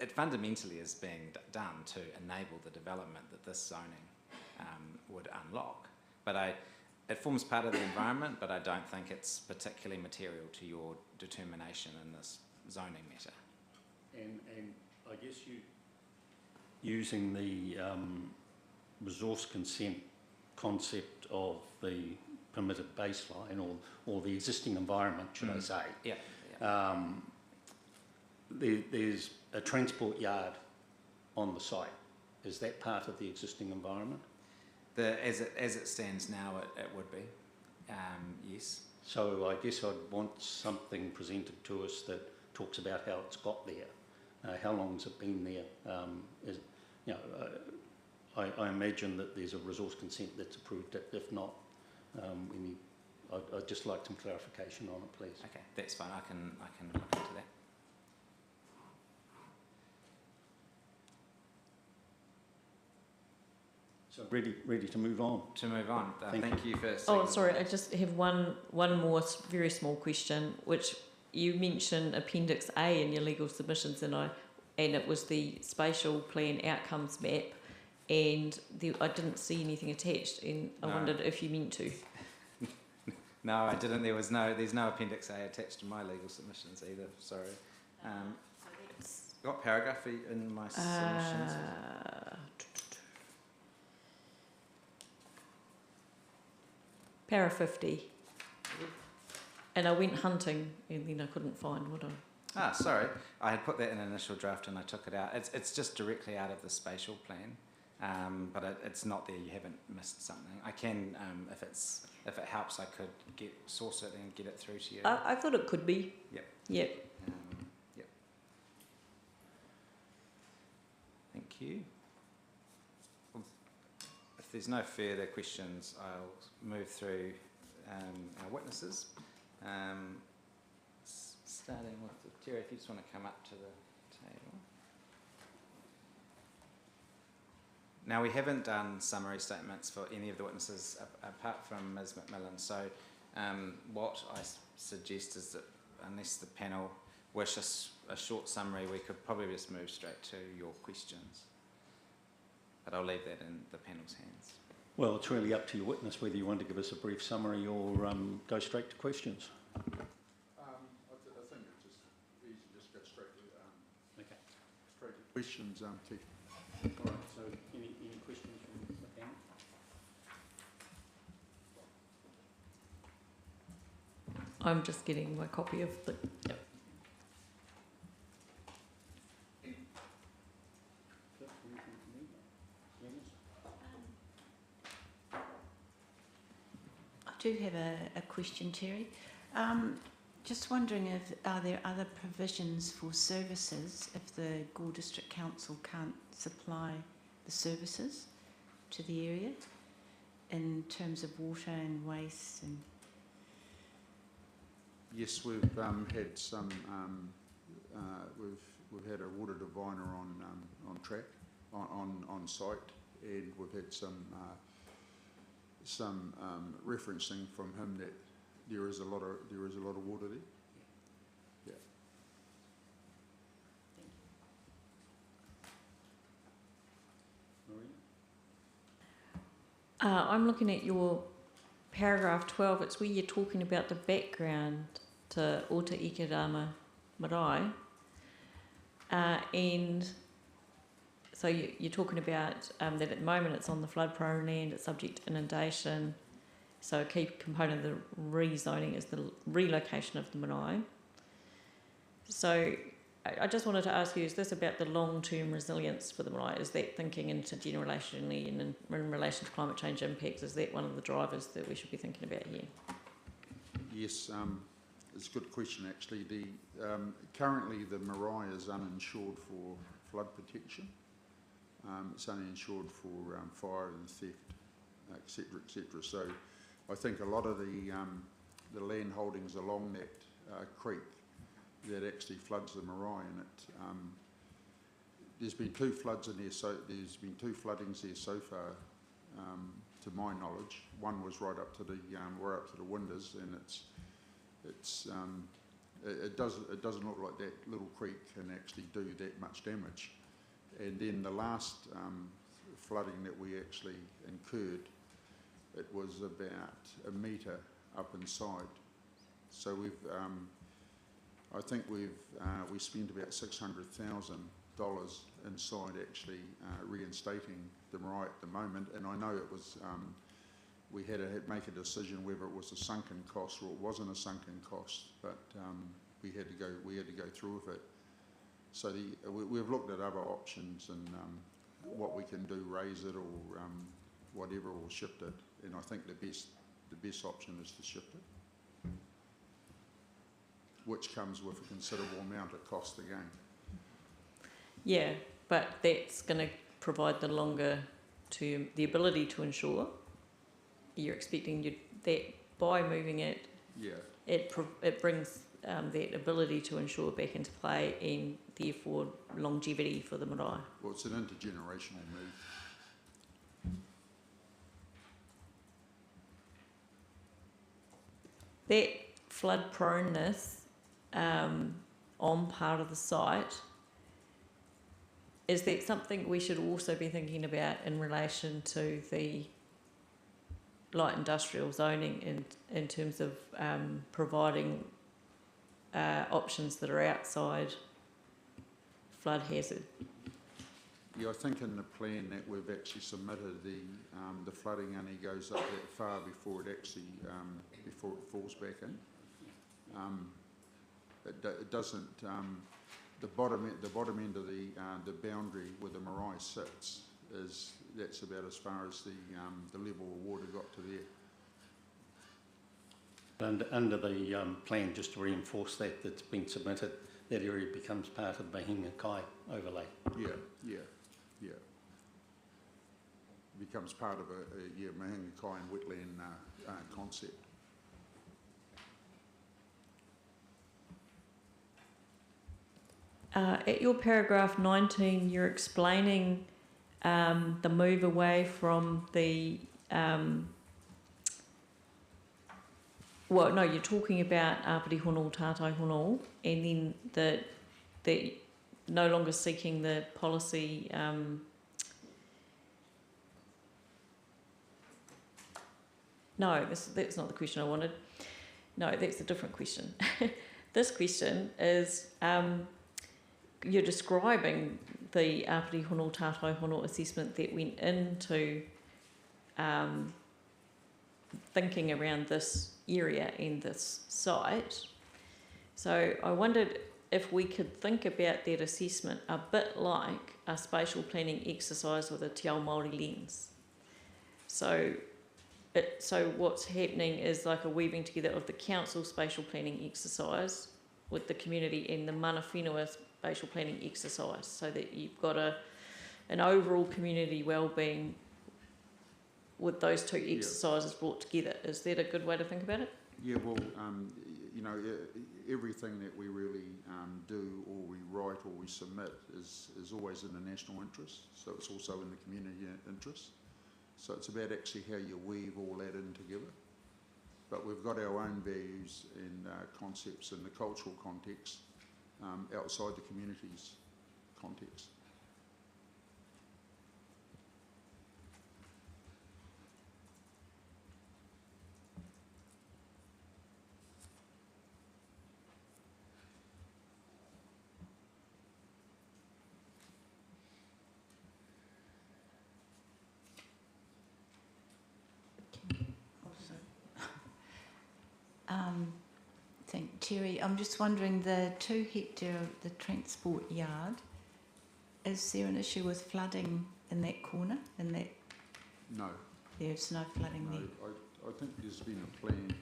It fundamentally is being done to enable the development that this zoning would unlock. But it forms part of the environment, but I don't think it's particularly material to your determination in this zoning matter. And I guess you using the resource consent concept of the permitted baseline or the existing environment, should I say? Yeah. There's a transport yard on the site. Is that part of the existing environment? As it stands now, it would be, yes. So I guess I'd want something presented to us that talks about how it's got there. How long's it been there? I imagine that there's a resource consent that's approved. If not, I'd just like some clarification on it, please. Okay, that's fine. I can look into that. So ready to move on. Thank you for. Oh, sorry, I just have one more very small question, which you mentioned Appendix A in your legal submissions, and it was the spatial plan outcomes map, and I didn't see anything attached, and I wondered if you meant to. No, I didn't. There's no Appendix A attached to my legal submissions either. Sorry. What paragraph are you in my submissions? Para 50. And I went hunting and then I couldn't find what I... Sorry. I had put that in an initial draft and I took it out. It's just directly out of the spatial plan, but it's not there. You haven't missed something. I can, if it helps, I could source it and get it through to you. I thought it could be. Yep. Yep. Yep. Thank you. If there's no further questions, I'll move through our witnesses. Starting with Terry, if you just want to come up to the table. Now, we haven't done summary statements for any of the witnesses apart from Ms McMillan. So what I suggest is that unless the panel wishes a short summary, we could probably just move straight to your questions. But I'll leave that in the panel's hands. Well, it's really up to your witness whether you want to give us a brief summary or go straight to questions. I think it's just easy, just go straight to questions, Keith. All right, so any questions from the panel? I'm just getting my copy of the... Yep. I do have a question, Terry. Just wondering are there other provisions for services if the Gore District Council can't supply the services to the area in terms of water and waste and... Yes, we've had some. We've had a water diviner on track on site and we've had some referencing from him that there is a lot of water there. Yeah. I'm looking at your paragraph 12. It's where you're talking about the background to Ota Ikarama Marae. And so you're talking about that at the moment it's on the flood-prone land, it's subject to inundation. So a key component of the rezoning is the relocation of the marae. So I just wanted to ask you, is this about the long-term resilience for the marae? Is that thinking intergenerationally and in relation to climate change impacts? Is that one of the drivers that we should be thinking about here? Yes, it's a good question actually. Currently the marae is uninsured for flood protection. It's only insured for fire and theft, etc., etc. So I think a lot of the land holdings along that creek that actually floods the marae, and there's been 2 floods in there. So there's been 2 floodings there so far, to my knowledge. One was right up to the windows, and it doesn't look like that little creek can actually do that much damage. And then the last flooding that we actually incurred, it was about a metre up inside. So I think we spent about $600,000 inside actually reinstating the marae at the moment. And I know it was we had to make a decision whether it was a sunken cost or it wasn't a sunken cost, but we had to go through with it. So we've looked at other options and what we can do, raise it or whatever, or shift it. And I think the best option is to shift it, which comes with a considerable amount of cost again. Yeah, but that's going to provide the longer term, the ability to insure. You're expecting that by moving it, yeah, it brings that ability to insure back into play, and therefore longevity for the marae. Well, it's an intergenerational move. That flood proneness on part of the site, is that something we should also be thinking about in relation to the light industrial zoning in terms of providing options that are outside flood hazard? Yeah, I think in the plan that we've actually submitted, the flooding only goes up that far before it actually before it falls back in. It doesn't. The bottom end of the boundary where the marae sits that's about as far as the level of water got to there. And under the plan, just to reinforce that's been submitted, that area becomes part of the Mahinga Kai overlay. Yeah. It becomes part of a Mahinga Kai and wetland concept. At your paragraph 19, you're explaining the move away from the you're talking about Apiri Hono, Tātai Hono, and then the no longer seeking the policy. No, that's not the question I wanted. No, that's a different question. This question is, you're describing the Apiri Hono, Tātai Hono assessment that went into thinking around this area and this site. So I wondered if we could think about that assessment a bit like a spatial planning exercise with a Te Ao Māori lens. So what's happening is like a weaving together of the council spatial planning exercise with the community and the mana whenua spatial planning exercise, so that you've got an overall community wellbeing with those two exercises brought together. Is that a good way to think about it? Yeah, well, everything that we really do, or we write, or we submit is always in the national interest. So it's also in the community interest. So it's about actually how you weave all that in together. But we've got our own values and concepts in the cultural context outside the community's context. Terry, I'm just wondering, the 2 hectare of the transport yard, is there an issue with flooding in that corner? In that No. there's no flooding No, there? I think there's been a plan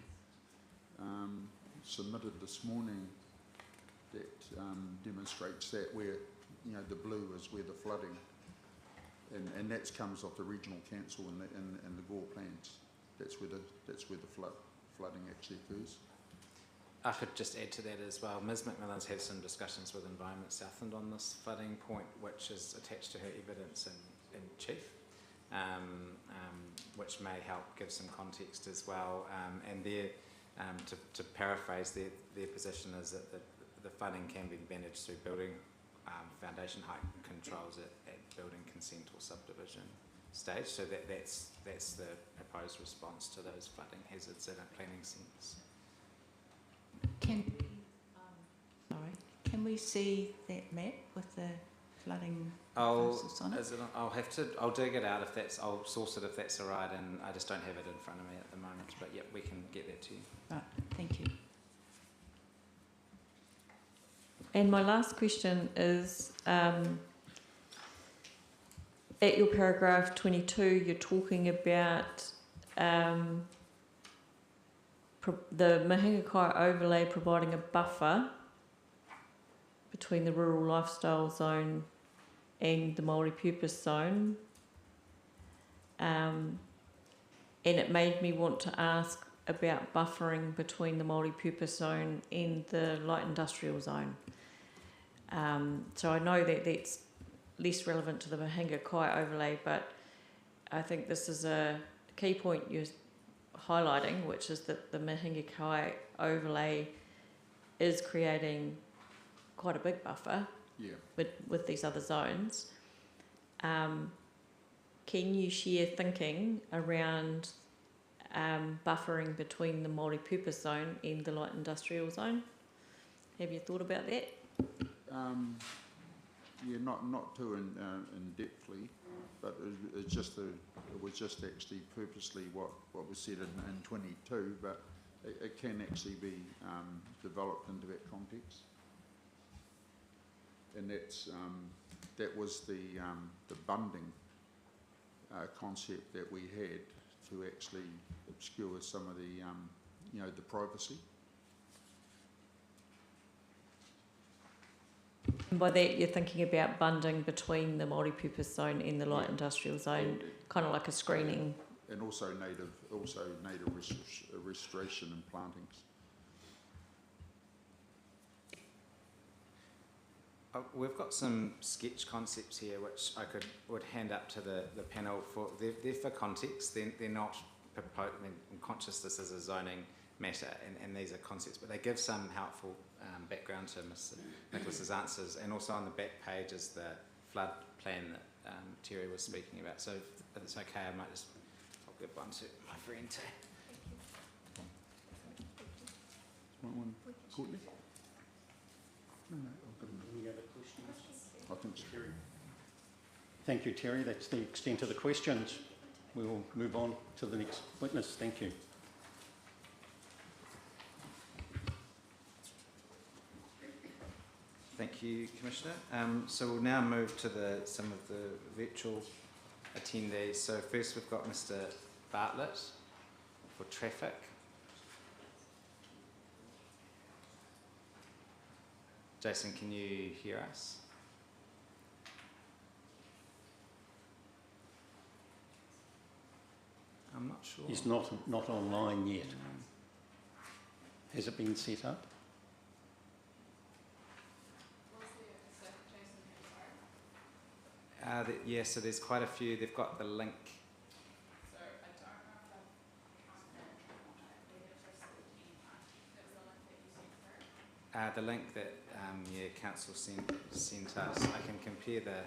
submitted this morning that demonstrates that, where, you know, the blue is where the flooding, and that comes off the regional council and the Gore plans. That's where the flooding actually occurs. I could just add to that as well. Ms McMillan's had some discussions with Environment Southland on this flooding point, which is attached to her evidence in chief, which may help give some context as well. And their, to paraphrase, their position is that the flooding can be managed through building foundation height controls at building consent or subdivision stage. So that's the proposed response to those flooding hazards in a planning sense. Can we see that map with the flooding I'll process on it? I'll dig it out I'll source it if that's all right, and I just don't have it in front of me at the moment, but yeah, we can get that to you. Right, thank you. And my last question is, at your paragraph 22, you're talking about the Mahinga Kai overlay providing a buffer between the rural lifestyle zone and the multi-purpose zone. And it made me want to ask about buffering between the multi-purpose zone and the light industrial zone. So I know that that's less relevant to the Mahinga Kai overlay, but I think this is a key point you're highlighting, which is that the Mahinga Kai overlay is creating quite a big buffer with these other zones. Can you share thinking around buffering between the multi-purpose zone and the light industrial zone? Have you thought about that? Yeah, not too in depthly, but it was just actually purposely what was said in 22, but it can actually be developed into that context, and that was the bunding concept that we had to actually obscure some of the the privacy. And by that, you're thinking about bunding between the multi-purpose zone and the light industrial zone, kind of like a screening. And also native restoration and plantings. We've got some sketch concepts here which I would hand up to the panel for. They're for context. They're not proposed. I'm conscious this is a zoning matter, and these are concepts, but they give some helpful background to Mr. Nicholas's answers. And also on the back page is the flood plan that Terry was speaking about. So if it's okay, I'll give one to my friend too. One, Courtney? No, I've got Any other questions? I think so. Thank you, Terry. That's the extent of the questions. We will move on to the next witness. Thank you. Thank you, Commissioner. So we'll now move to some of the virtual attendees. So first we've got Mr. Bartlett for traffic. Jason, can you hear us? I'm not sure. He's not online yet. Has it been set up? Yeah, so there's quite a few. They've got the link. So I don't know if I've read it for 17. It was the link that you sent through. The link that council sent us. I can compare the.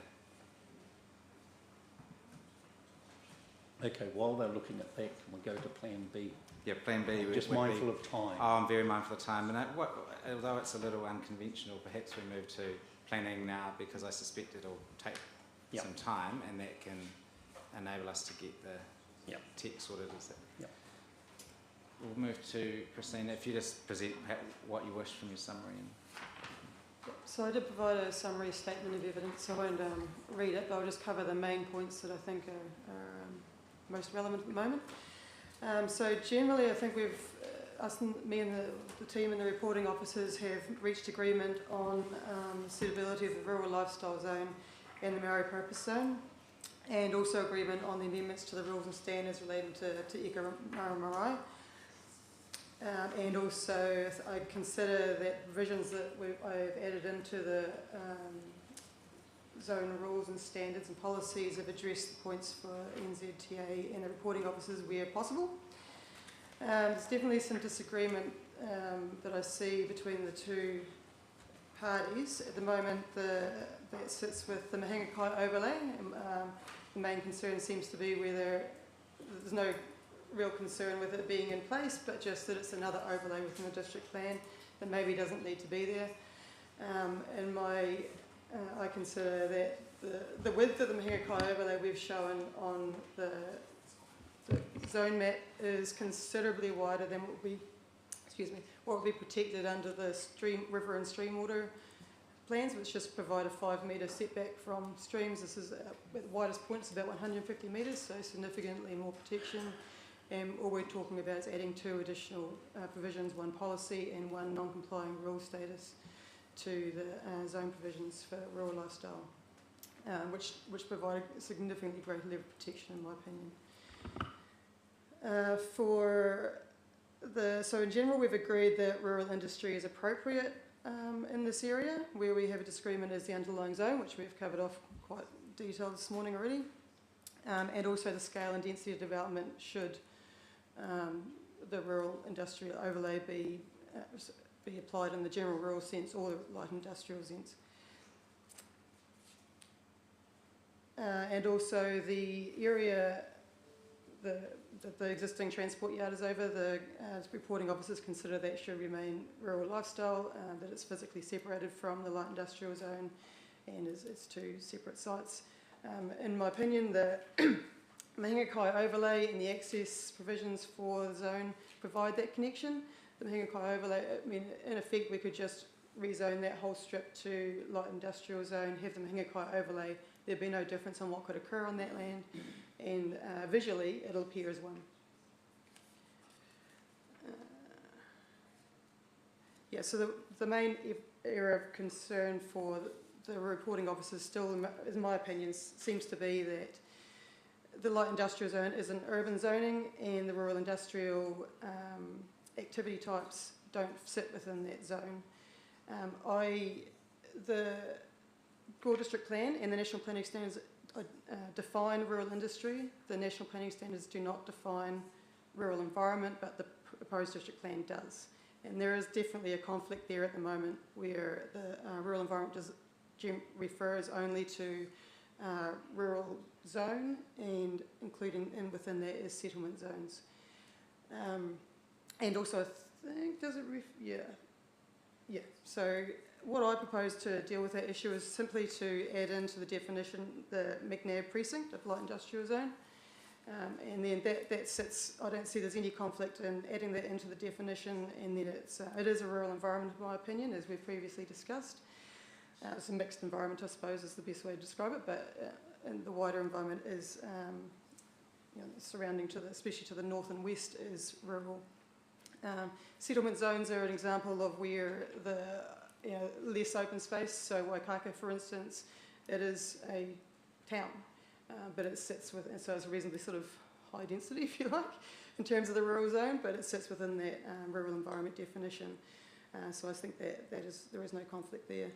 Okay, while they're looking at that, can we go to Plan B? Yeah, Plan B. Just would mindful be, of time. Oh, I'm very mindful of time. And although it's a little unconventional, perhaps we move to planning now because I suspect it'll take Yep. some time, and that can enable us to get the Yep. text sorted. Yep. We'll move to Christina. If you just present what you wish from your summary. So I did provide a summary statement of evidence. So I won't read it, but I'll just cover the main points that I think are most relevant at the moment. So generally, I think me and the team and the reporting officers have reached agreement on the suitability of the rural lifestyle zone and the Maori purpose zone, and also agreement on the amendments to the rules and standards relating to Ika Marae. And also, I consider that provisions that I've added into the zone rules and standards and policies have addressed the points for NZTA and the reporting officers where possible. There's definitely some disagreement that I see between the two parties. At the moment, that sits with the Mahinga Kai overlay. The main concern seems to be whether there's no real concern with it being in place, but just that it's another overlay within the district plan that maybe doesn't need to be there. I consider that the width of the Mahinga Kai overlay we've shown on the zone map is considerably wider than what would be protected under the river and stream water plans, which just provide a 5 metre setback from streams. This is at the widest point, it's about 150 metres, so significantly more protection. And all we're talking about is adding 2 additional provisions, 1 policy and 1 non-complying rule status to the zone provisions for rural lifestyle, which provide a significantly greater level of protection in my opinion. So in general, we've agreed that rural industry is appropriate in this area. Where we have a disagreement is the underlying zone, which we've covered off quite detailed this morning already, and also the scale and density of development should the rural industrial overlay be applied in the general rural sense or the light industrial sense. And also the area that the existing transport yard is over, the reporting officers consider that should remain rural lifestyle, that it's physically separated from the light industrial zone and it's 2 separate sites. In my opinion, the Mahinga Kai overlay and the access provisions for the zone provide that connection. The Mahinga Kai overlay, in effect, we could just rezone that whole strip to light industrial zone, have the Mahinga Kai overlay. There'd be no difference on what could occur on that land, and visually it'll appear as one. So the main area of concern for the reporting officers still, in my opinion, seems to be that the light industrial zone is an urban zoning and the rural industrial activity types don't sit within that zone. The Gore District Plan and the National Planning Standards define rural industry. The National Planning Standards do not define rural environment, but the proposed district plan does. And there is definitely a conflict there at the moment where the rural environment refers only to rural zone, and including within that is settlement zones. And also, I think, So what I propose to deal with that issue is simply to add into the definition the McNabb precinct of light industrial zone. And then that sits, I don't see there's any conflict in adding that into the definition, and then it is a rural environment in my opinion, as we've previously discussed. It's a mixed environment, I suppose, is the best way to describe it, but and the wider environment is, surrounding especially to the north and west, is rural. Settlement zones are an example of where the less open space. So Waikaka, for instance, it is a town, but it sits within, so it's a reasonably sort of high density, if you like, in terms of the rural zone, but it sits within that rural environment definition. So I think there is no conflict there.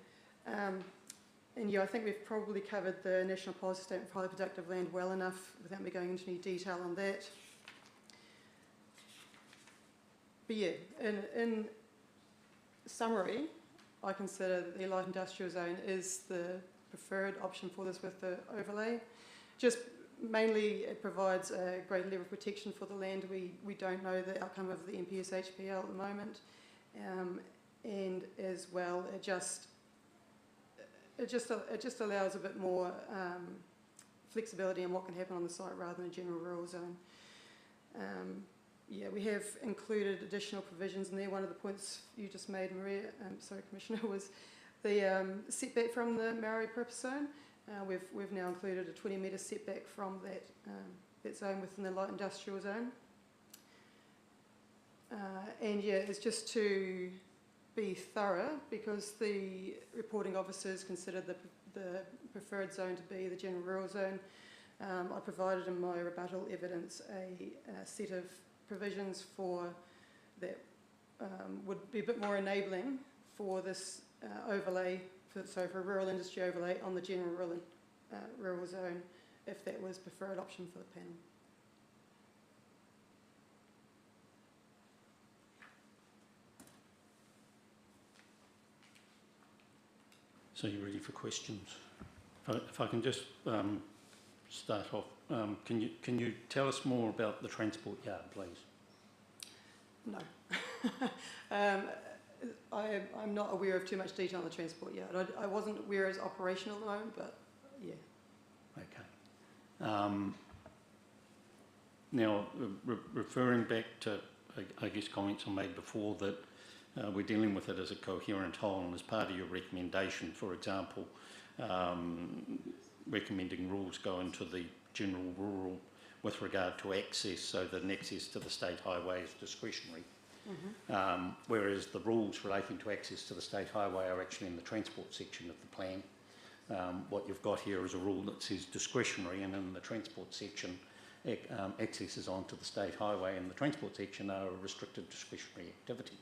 And yeah, I think we've probably covered the National Policy Statement for Highly Productive Land well enough without me going into any detail on that. But yeah, in summary, I consider that the light industrial zone is the preferred option for this with the overlay. Just mainly it provides a great level of protection for the land. We don't know the outcome of the NPS HPL at the moment. And as well, it just allows a bit more flexibility in what can happen on the site rather than a general rural zone. Yeah, we have included additional provisions in there. One of the points you just made, Maria, Commissioner, was the setback from the Maori purpose zone. We've now included a 20-metre setback from that zone within the light industrial zone. And yeah, it's just to be thorough, because the reporting officers considered the preferred zone to be the general rural zone. I provided in my rebuttal evidence a set of provisions for that would be a bit more enabling for this overlay, for a rural industry overlay on the general rural zone, if that was preferred option for the panel. So you're ready for questions? If I can just start off, can you tell us more about the transport yard, please? No. I'm not aware of too much detail on the transport yard. I wasn't aware it's operational at the moment, but yeah. Okay. Now, referring back to, I guess, comments I made before, that we're dealing with it as a coherent whole, and as part of your recommendation, for example, recommending rules go into the general rural with regard to access, so that an access to the state highway is discretionary. Mm-hmm. Whereas the rules relating to access to the state highway are actually in the transport section of the plan. What you've got here is a rule that says discretionary, and in the transport section, accesses onto the state highway in the transport section are a restricted discretionary activity.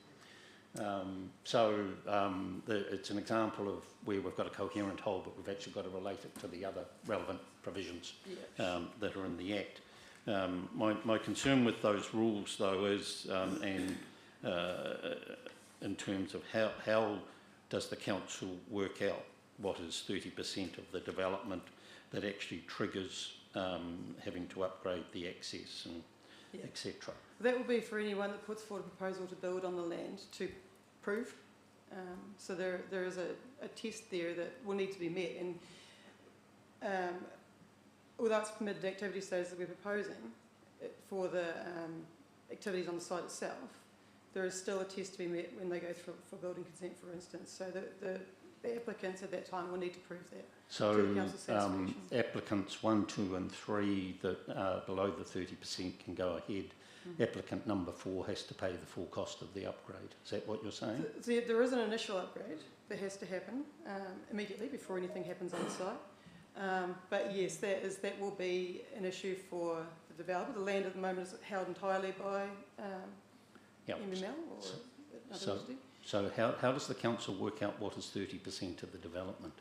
It's an example of where we've got a coherent whole, but we've actually got to relate it to the other relevant provisions that are in the Act. My concern with those rules, though, is in terms of how does the council work out what is 30% of the development that actually triggers having to upgrade the access and etc. That will be for anyone that puts forward a proposal to build on the land to prove. So there is a test there that will need to be met, and although it's permitted activity status that we're proposing for the activities on the site itself, there is still a test to be met when they go through for building consent, for instance. So the applicants at that time will need to prove that. So to the council's satisfaction. Applicants 1, 2 and 3 that are below the 30% can go ahead. Mm-hmm. Applicant number 4 has to pay the full cost of the upgrade. Is that what you're saying? So there is an initial upgrade that has to happen immediately before anything happens on the site. But yes, that will be an issue for the developer. The land at the moment is held entirely by MML or another entity. So how does the council work out what is 30% of the development?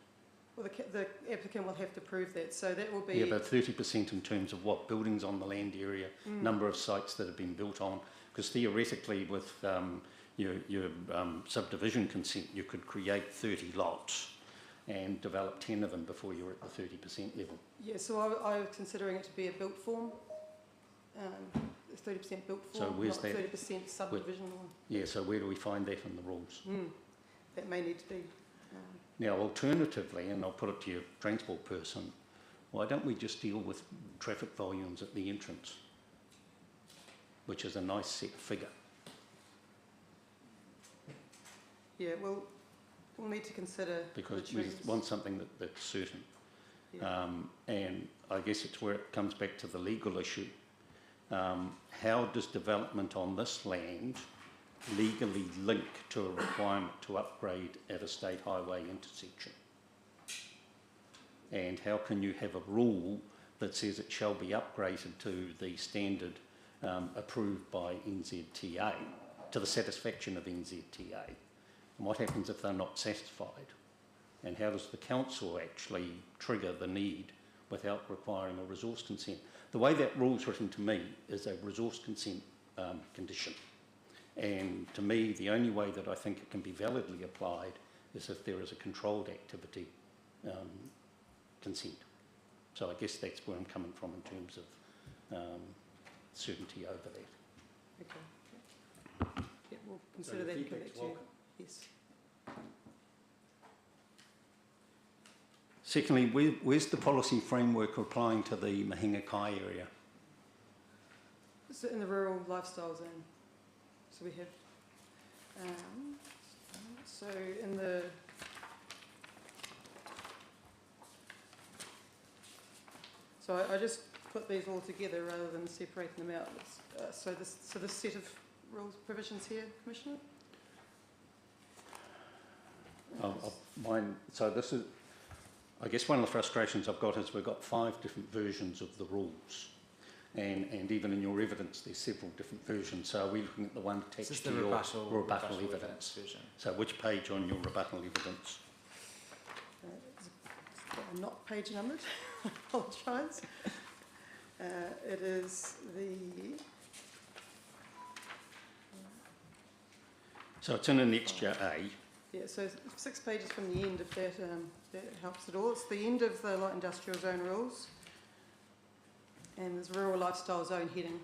Well, the applicant will have to prove that. So that will be... Yeah, but 30% in terms of what buildings on the land area, number of sites that have been built on. Because theoretically with your subdivision consent, you could create 30 lots and develop 10 of them before you're at the 30% level. Yeah, so I was considering it to be a built form. 30% built form, so where's not that? 30% subdivision. Yeah, so where do we find that in the rules? That may need to be... Now, alternatively, and I'll put it to your transport person, why don't we just deal with traffic volumes at the entrance, which is a nice set figure? Yeah, well, we'll need to consider... Because we want something that's certain. Yeah. And I guess it's where it comes back to the legal issue. How does development on this land legally link to a requirement to upgrade at a state highway intersection? And how can you have a rule that says it shall be upgraded to the standard approved by NZTA, to the satisfaction of NZTA? And what happens if they're not satisfied? And how does the council actually trigger the need without requiring a resource consent? The way that rule's written to me is a resource consent condition. And to me, the only way that I think it can be validly applied is if there is a controlled activity consent. So I guess that's where I'm coming from in terms of certainty over that. Okay. Yeah, we'll consider So that and come feedback's back to you. welcome. Yes. Secondly, where's the policy framework applying to the Mahinga Kai area? So in the rural lifestyle zone. So we have, so in the, so I just put these all together rather than separating them out. So this set of rules provisions here, Commissioner? So this is, I guess one of the frustrations I've got is we've got 5 different versions of the rules. And even in your evidence, there's several different versions. So are we looking at the one attached This is to the your rebuttal evidence? version. So which page on your rebuttal evidence? I'm not page numbered, I apologise. It is the, So it's in Annexure A. yeah, so 6 pages from the end, if that helps at all. It's the end of the light industrial zone rules. And there's rural lifestyle zone heading.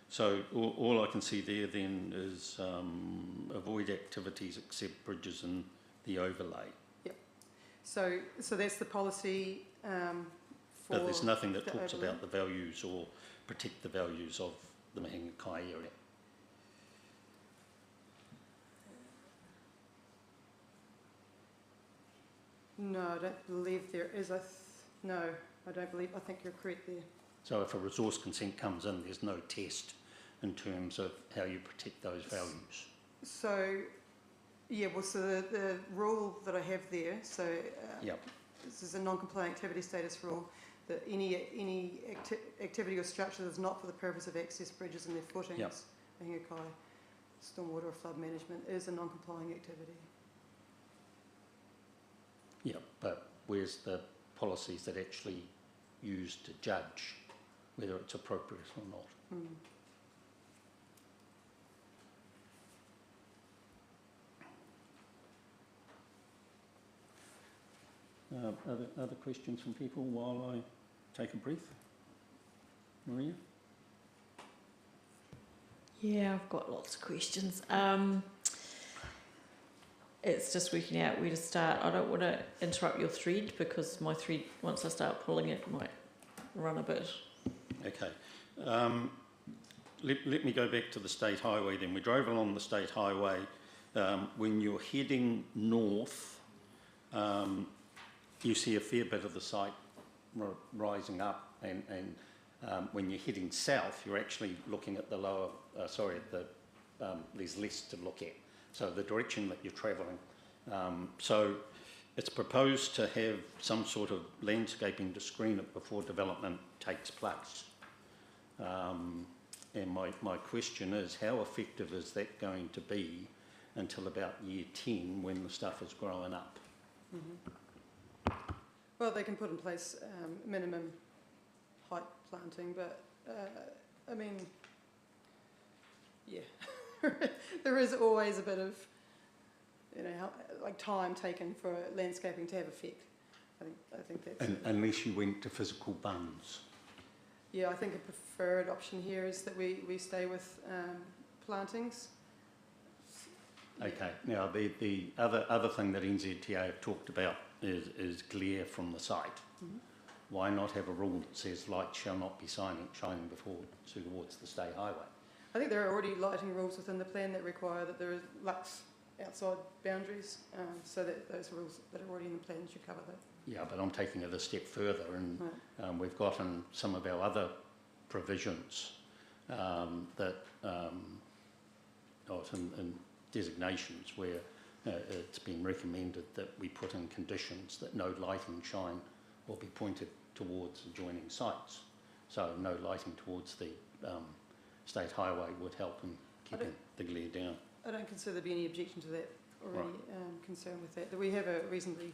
So all I can see there then is avoid activities except bridges and the overlay. So that's the policy for... But there's nothing that the talks overlay. about the values or protect the values of the Mahinga Kai area. No, I don't believe there is a... No, I don't believe... I think you're correct there. So if a resource consent comes in, there's no test in terms of how you protect those values. So, yeah, well, so the rule that I have there, so Yep. this is a non-compliant activity status rule, that any activity or structure that's not for the purpose of access bridges and their footings, Yep. Mahinga Kai, stormwater or flood management, is a non-complying activity. Yeah, but where's the policies that actually use to judge whether it's appropriate or not? Other questions from people while I take a breath? Maria? Yeah, I've got lots of questions. It's just working out where to start. I don't want to interrupt your thread because my thread, once I start pulling it, might run a bit. Okay. Let me go back to the state highway then. We drove along the state highway. When you're heading north, you see a fair bit of the site rising up, and when you're heading south, you're actually looking at the lower, there's less to look at. So the direction that you're travelling. So it's proposed to have some sort of landscaping to screen it before development takes place. And my question is, how effective is that going to be until about year 10 when the stuff is growing up? Mm-hmm. Well, they can put in place minimum height planting, but I mean, yeah, there is always a bit of, like time taken for landscaping to have effect. I think that's... Unless you went to physical bunds. Yeah, I think a preferred option here is that we stay with plantings. Okay. Now the other thing that NZTA have talked about is glare from the site. Mm-hmm. Why not have a rule that says light shall not be shining before towards the state highway? I think there are already lighting rules within the plan that require that there is lux outside boundaries, so that those rules that are already in the plan should cover that. Yeah, but I'm taking it a step further, and Right. we've got in some of our other provisions that in designations where it's been recommended that we put in conditions that no lighting shine will be pointed towards adjoining sites. So no lighting towards the state highway would help in keeping the glare down. I don't consider there be any objection to that or any concern with that. That we have a reasonably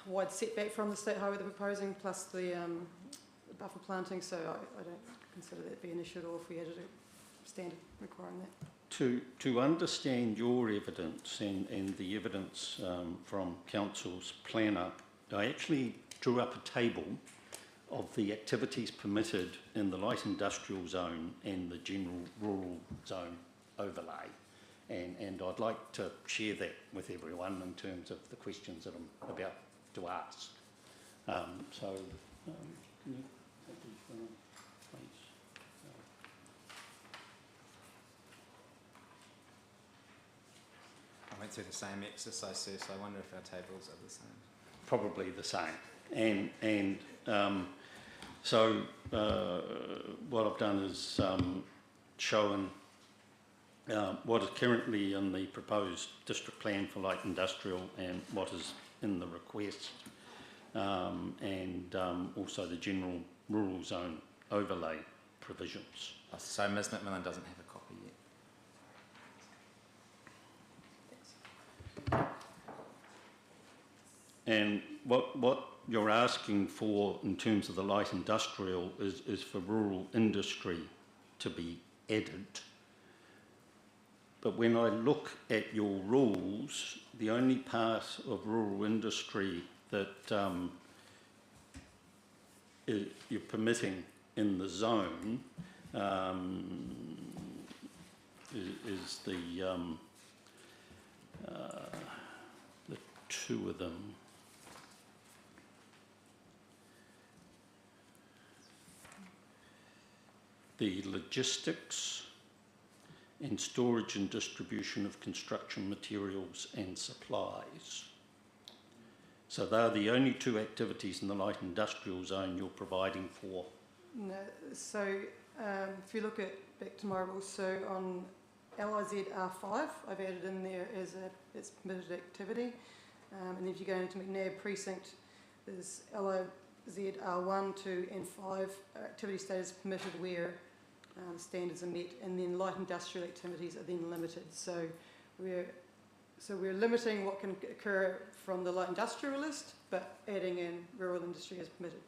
wide setback from the state highway they're proposing, plus the buffer planting, so I don't consider that be an issue at all if we added a standard requiring that. To understand your evidence and the evidence from Council's planner, I actually drew up a table of the activities permitted in the light industrial zone and the general rural zone overlay. And I'd like to share that with everyone in terms of the questions that I'm about to ask. Can you take these one, please? I went through the same exercise, Sue, so I wonder if our tables are the same. Probably the same. So what I've done is shown what is currently in the proposed district plan for light industrial and what is in the request, and also the general rural zone overlay provisions. Oh, so Ms McMillan doesn't have a copy yet. And what you're asking for in terms of the light industrial is for rural industry to be added. But when I look at your rules, the only part of rural industry that you're permitting in the zone is the two of them. The logistics and storage and distribution of construction materials and supplies. So they're the only two activities in the light industrial zone you're providing for. No, so if you look at back to my rules, so on LIZ R5, I've added in there as it's permitted activity, and if you go into McNabb precinct, there's LIZ R1, 2 and 5 activity status permitted where standards are met, and then light industrial activities are then limited. So we're limiting what can occur from the light industrial list, but adding in rural industry as permitted.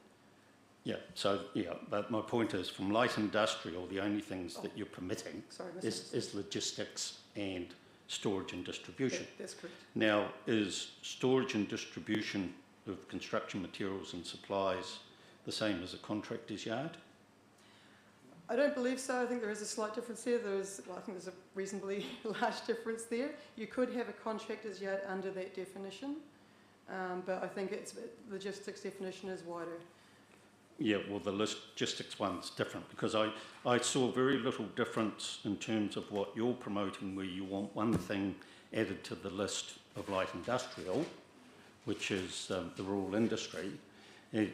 Yeah, so yeah, but my point is from light industrial, the only things that you're permitting is logistics and storage and distribution. That's correct. Now, is storage and distribution of construction materials and supplies the same as a contractor's yard? I don't believe so. I think there is a slight difference there. I think there's a reasonably large difference there. You could have a contractor's yard under that definition, but I think its logistics definition is wider. Yeah, well, the logistics one's different because I saw very little difference in terms of what you're promoting, where you want one thing added to the list of light industrial, which is the rural industry,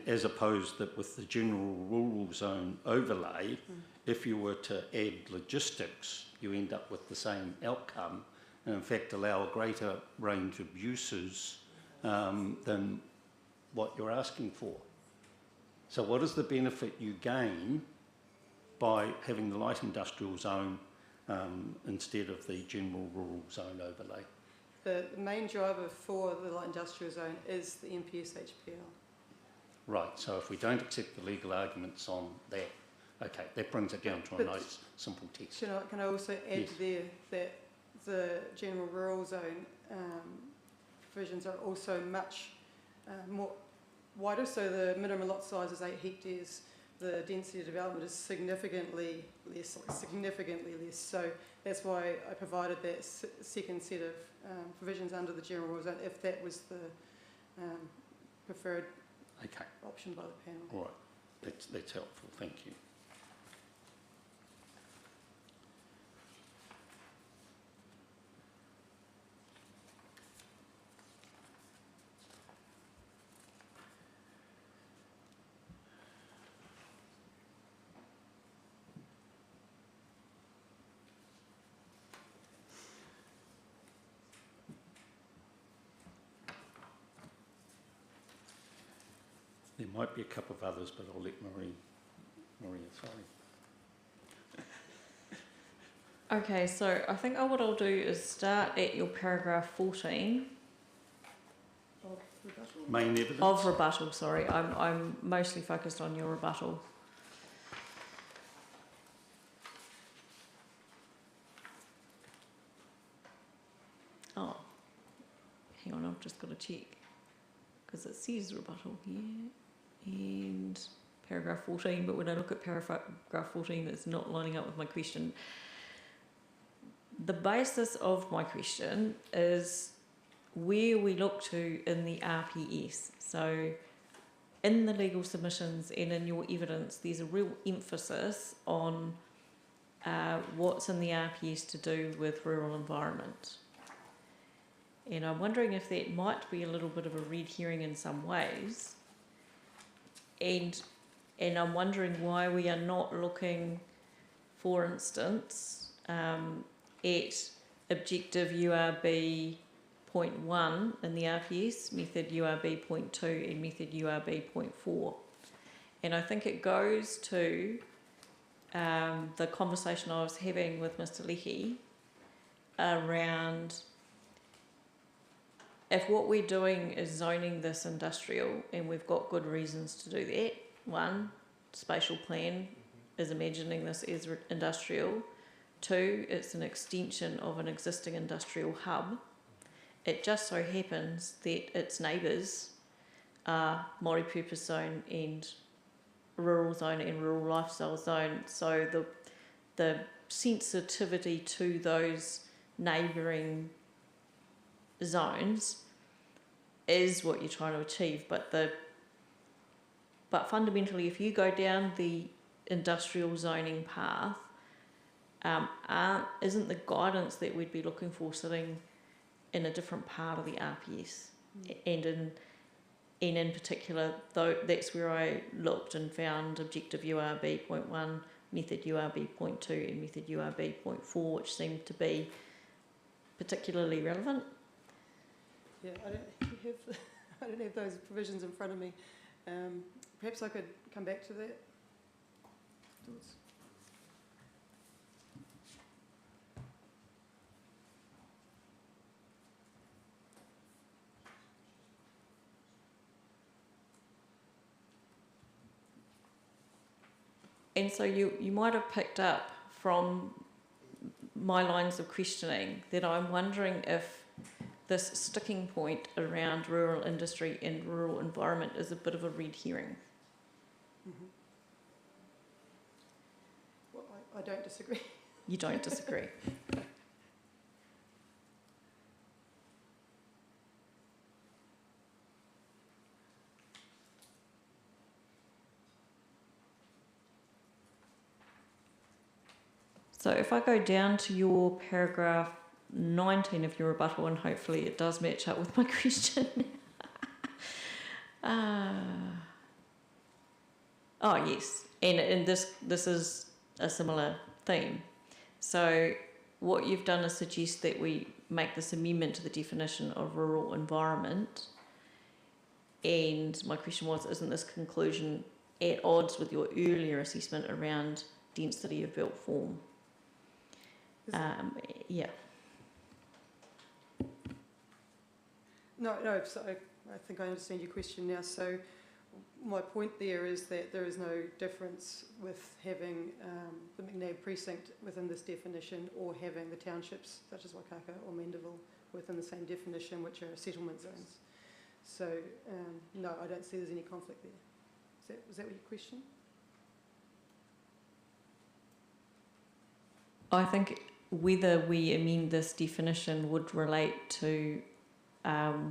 as opposed that with the general rural zone overlay, if you were to add logistics, you end up with the same outcome and in fact allow a greater range of uses than what you're asking for. So what is the benefit you gain by having the light industrial zone instead of the general rural zone overlay? The main driver for the light industrial zone is the MPS HPL. Right, so if we don't accept the legal arguments on that, okay, that brings it down to a nice simple text. Can I also add there that the general rural zone provisions are also much more wider, so the minimum lot size is 8 hectares, the density of development is significantly less, so that's why I provided that second set of provisions under the general rural zone, if that was the preferred option by the panel. All right, that's helpful, thank you. There There might be a couple of others, but I'll let Maria, sorry. Okay, so I think what I'll do is start at your paragraph 14 Main evidence. of rebuttal. Sorry, I'm mostly focused on your rebuttal. Oh, hang on, I've just got to check because it says rebuttal here and paragraph 14, but when I look at paragraph 14, it's not lining up with my question. The basis of my question is where we look to in the RPS. So in the legal submissions and in your evidence, there's a real emphasis on what's in the RPS to do with rural environment. And I'm wondering if that might be a little bit of a red herring in some ways. And I'm wondering why we are not looking, for instance, at objective URB 0.1 in the RPS, method URB 0.2 and method URB 0.4. And I think it goes to the conversation I was having with Mr. Leahy around if what we're doing is zoning this industrial, and we've got good reasons to do that. One, spatial plan is imagining this as industrial. Two, it's an extension of an existing industrial hub. It just so happens that its neighbours are multi-purpose zone and rural lifestyle zone. So the sensitivity to those neighbouring zones is what you're trying to achieve. But fundamentally, if you go down the industrial zoning path, isn't the guidance that we'd be looking for sitting in a different part of the RPS? And in particular, though, that's where I looked and found objective URB 0.1, method URB 0.2 and method URB 0.4, which seemed to be particularly relevant. Yeah, I don't have those provisions in front of me. Perhaps I could come back to that. And so you might have picked up from my lines of questioning that I'm wondering if this sticking point around rural industry and rural environment is a bit of a red herring. Mm-hmm. Well, I don't disagree. You don't disagree? So if I go down to your paragraph 19 of your rebuttal, and hopefully it does match up with my question. Oh yes, and this is a similar theme. So what you've done is suggest that we make this amendment to the definition of rural environment. And my question was, isn't this conclusion at odds with your earlier assessment around density of built form? Yeah. No, so I think I understand your question now. So my point there is that there is no difference with having the McNabb precinct within this definition or having the townships such as Waikaka or Mandeville within the same definition, which are settlement zones. So no, I don't see there's any conflict there. Was that your question? I think whether we amend this definition would relate to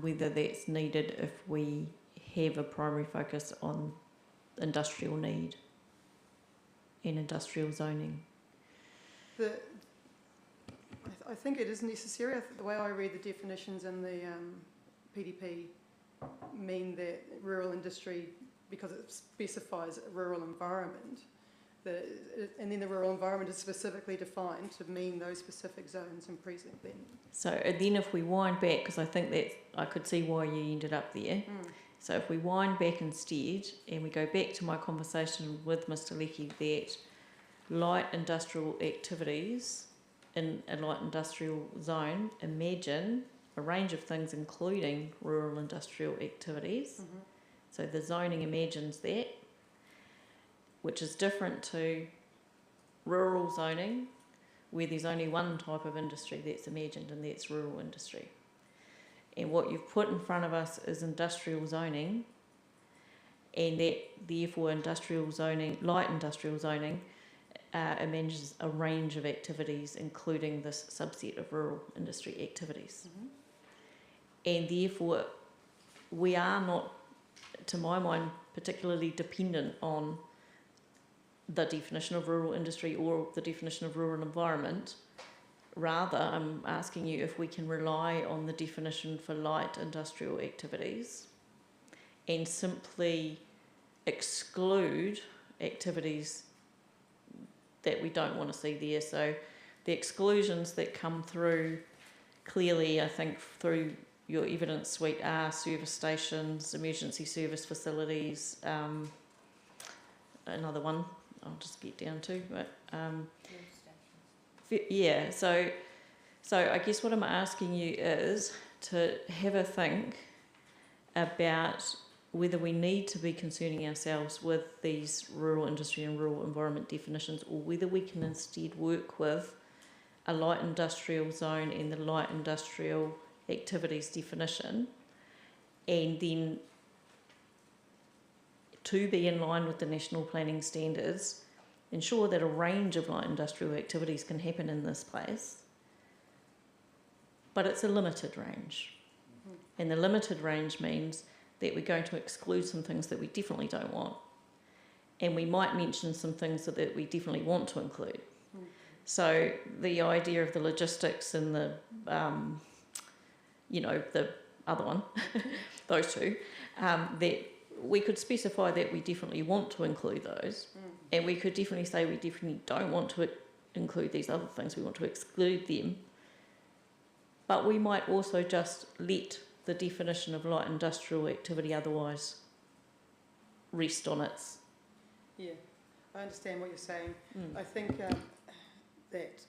whether that's needed if we have a primary focus on industrial need and industrial zoning. I think it is necessary. The way I read the definitions in the PDP mean that rural industry, because it specifies a rural environment, and then the rural environment is specifically defined to mean those specific zones and precinct then. So then if we wind back, because I think that I could see why you ended up there, So if we wind back instead and we go back to my conversation with Mr. Lecky that light industrial activities in a light industrial zone, imagine a range of things including rural industrial activities. Mhm. So the zoning imagines that, which is different to rural zoning, where there's only one type of industry that's imagined, and that's rural industry. And what you've put in front of us is industrial zoning, and that therefore industrial zoning, light industrial zoning, manages a range of activities, including this subset of rural industry activities. Mhm. And therefore, we are not, to my mind, particularly dependent on the definition of rural industry or the definition of rural environment. Rather, I'm asking you if we can rely on the definition for light industrial activities and simply exclude activities that we don't want to see there. So the exclusions that come through clearly, I think, through your evidence suite are service stations, emergency service facilities, another one I'll just get down to, but yeah, so I guess what I'm asking you is to have a think about whether we need to be concerning ourselves with these rural industry and rural environment definitions, or whether we can instead work with a light industrial zone and the light industrial activities definition, and then to be in line with the national planning standards, ensure that a range of light industrial activities can happen in this place, but it's a limited range. Mhm. And the limited range means that we're going to exclude some things that we definitely don't want, and we might mention some things that we definitely want to include. Mm. So the idea of the logistics and the, the other one, those two, that we could specify that we definitely want to include those, and we could definitely say we definitely don't want to include these other things, we want to exclude them. But we might also just let the definition of light industrial activity otherwise rest on its... Yeah, I understand what you're saying. Mm. I think that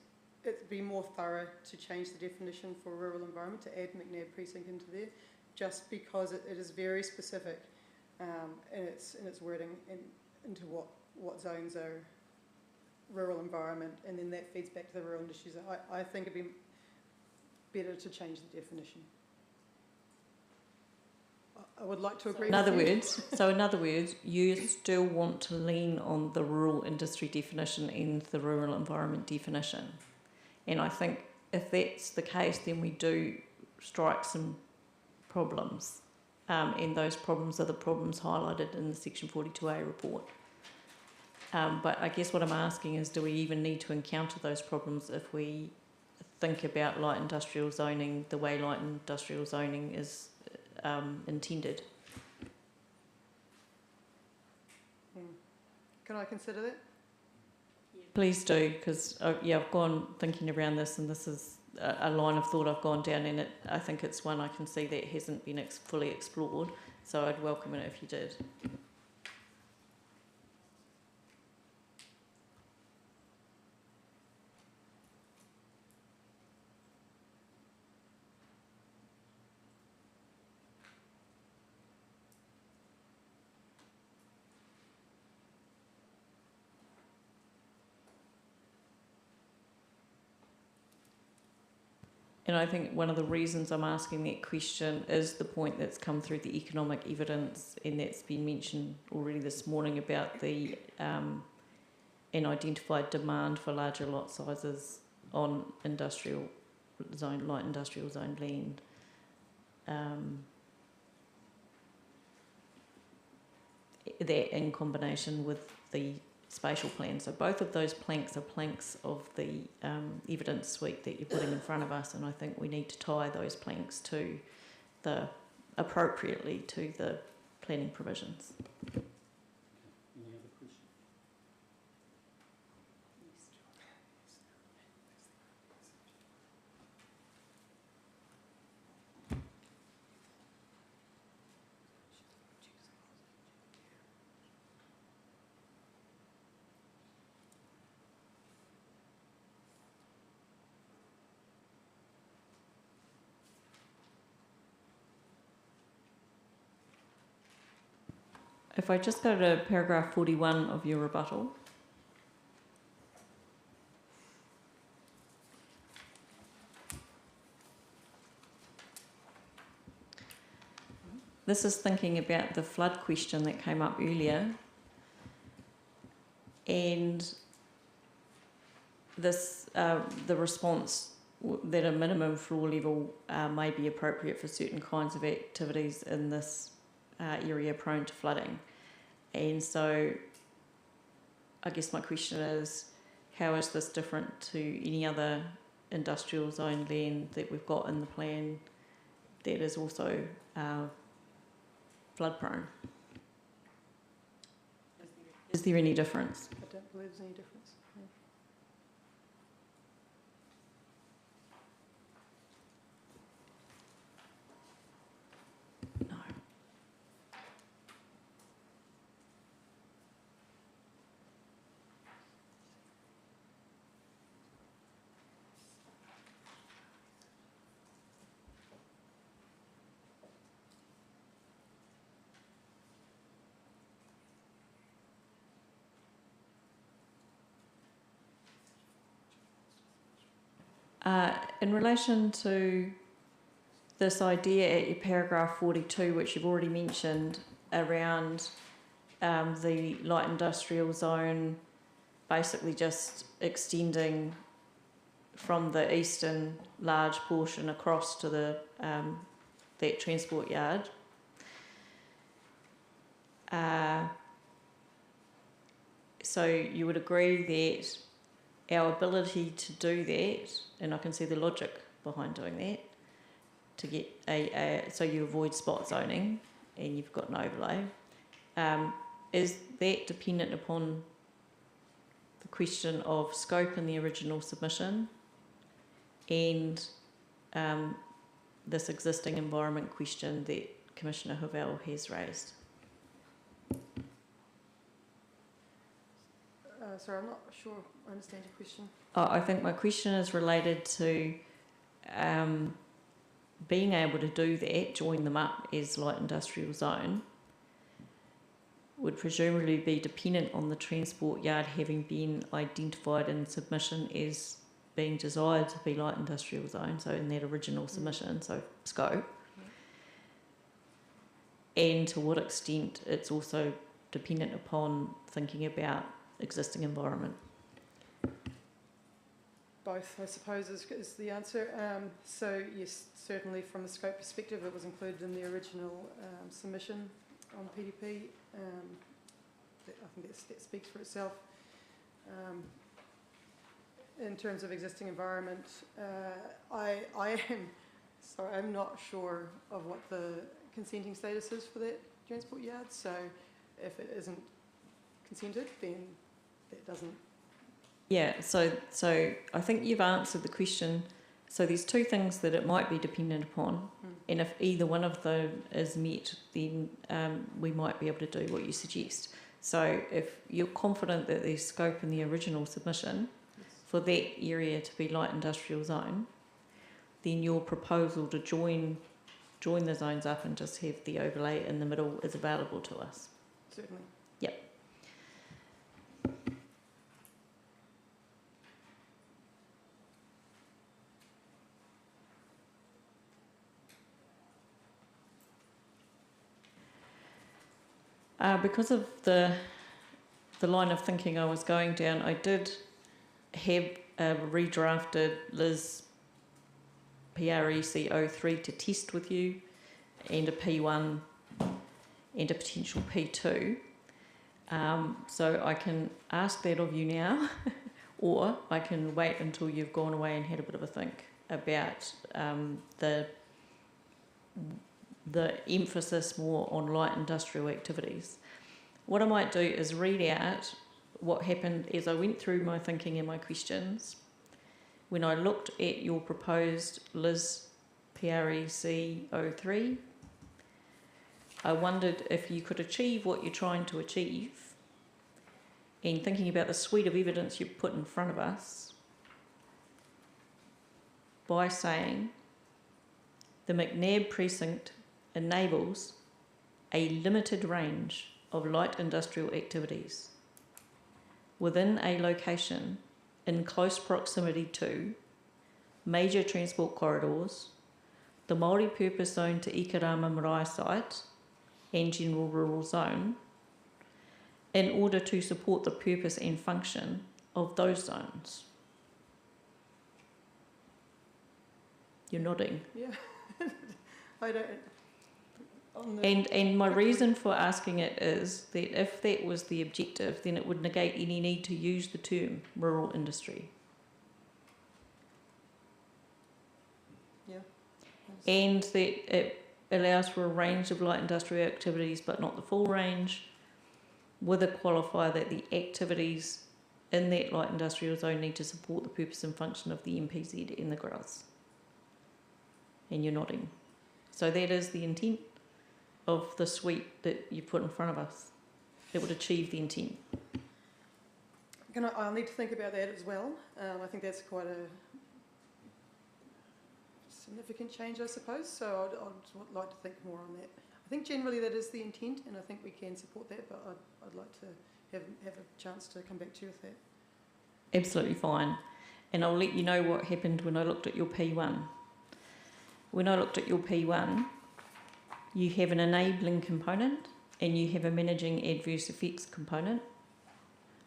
it'd be more thorough to change the definition for rural environment, to add McNabb precinct into there, just because it is very specific in its wording into what zones are rural environment, and then that feeds back to the rural industries. I think it'd be better to change the definition. I would like to agree In other with you. words, you still want to lean on the rural industry definition and the rural environment definition. And I think if that's the case, then we do strike some problems. And those problems are the problems highlighted in the Section 42A report. But I guess what I'm asking is, do we even need to encounter those problems if we think about light industrial zoning the way light industrial zoning is intended? Can I consider that? Please do, because I've gone thinking around this, and this is a line of thought I've gone down, and I think it's one I can see that hasn't been fully explored, so I'd welcome it if you did. And I think one of the reasons I'm asking that question is the point that's come through the economic evidence, and that's been mentioned already this morning about the an identified demand for larger lot sizes on industrial zone, light industrial zone land. That in combination with the spatial plan. So both of those planks are planks of the evidence suite that you're putting in front of us, and I think we need to tie those planks to appropriately to the planning provisions. Any other questions? If I just go to paragraph 41 of your rebuttal. This is thinking about the flood question that came up earlier. And this, the response that a minimum floor level may be appropriate for certain kinds of activities in this area prone to flooding. And so I guess my question is, how is this different to any other industrial zone land that we've got in the plan that is also flood prone? Is there any difference? I don't believe there's any difference. No. In relation to this idea at your paragraph 42, which you've already mentioned, around the light industrial zone basically just extending from the eastern large portion across to the that transport yard. So you would agree that our ability to do that, and I can see the logic behind doing that, to get so you avoid spot zoning and you've got an overlay, is that dependent upon the question of scope in the original submission and this existing environment question that Commissioner Hovell has raised? Sorry, I'm not sure I understand your question. I think my question is related to being able to do that, join them up as light industrial zone, would presumably be dependent on the transport yard having been identified in submission as being desired to be light industrial zone, so in that original submission, so scope. And to what extent it's also dependent upon thinking about existing environment. Both, I suppose, is the answer. So yes, certainly from a scope perspective, it was included in the original submission on PDP. I think that speaks for itself. In terms of existing environment, I'm not sure of what the consenting status is for that transport yard. So if it isn't consented, then that doesn't. Yeah, so I think you've answered the question. So there's two things that it might be dependent upon, and if either one of them is met, then we might be able to do what you suggest. So if you're confident that there's scope in the original submission for that area to be light industrial zone, then your proposal to join the zones up and just have the overlay in the middle is available to us. Certainly. Yep. Because of the line of thinking I was going down, I did have a redrafted Liz PREC 03 to test with you, and a P1 and a potential P2. So I can ask that of you now, or I can wait until you've gone away and had a bit of a think about the emphasis more on light industrial activities. What I might do is read out what happened as I went through my thinking and my questions. When I looked at your proposed Liz PREC 03, I wondered if you could achieve what you're trying to achieve, and thinking about the suite of evidence you've put in front of us, by saying the McNabb precinct enables a limited range of light industrial activities within a location in close proximity to major transport corridors, the multi-purpose zone to Ikarama Marae site and general rural zone, in order to support the purpose and function of those zones. You're nodding. Yeah. I don't, on the, And my reason for asking it is that if that was the objective, then it would negate any need to use the term rural industry. yeah. And that it allows for a range of light industrial activities, but not the full range, with a qualifier that the activities in that light industrial zone need to support the purpose and function of the MPZ and the GRAS. And you're nodding. So that is the intent of the suite that you put in front of us. It would achieve the intent. I'll need to think about that as well. I think that's quite a significant change, I suppose, so I'd like to think more on that. I think generally that is the intent, and I think we can support that, but I'd like to have a chance to come back to you with that. Absolutely fine. And I'll let you know what happened when I looked at your P1. When I looked at your P1, you have an enabling component and you have a managing adverse effects component.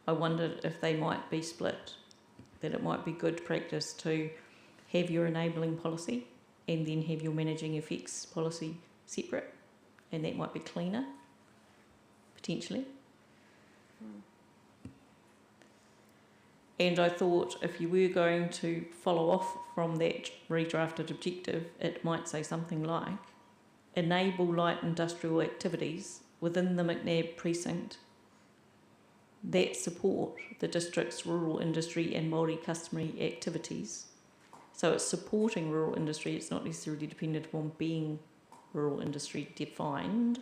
I wondered if they might be split, that it might be good practice to have your enabling policy and then have your managing effects policy separate, and that might be cleaner, potentially. And I thought if you were going to follow off from that redrafted objective, it might say something like, enable light industrial activities within the McNabb precinct that support the district's rural industry and multi-customary activities. So it's supporting rural industry, it's not necessarily dependent upon being rural industry defined,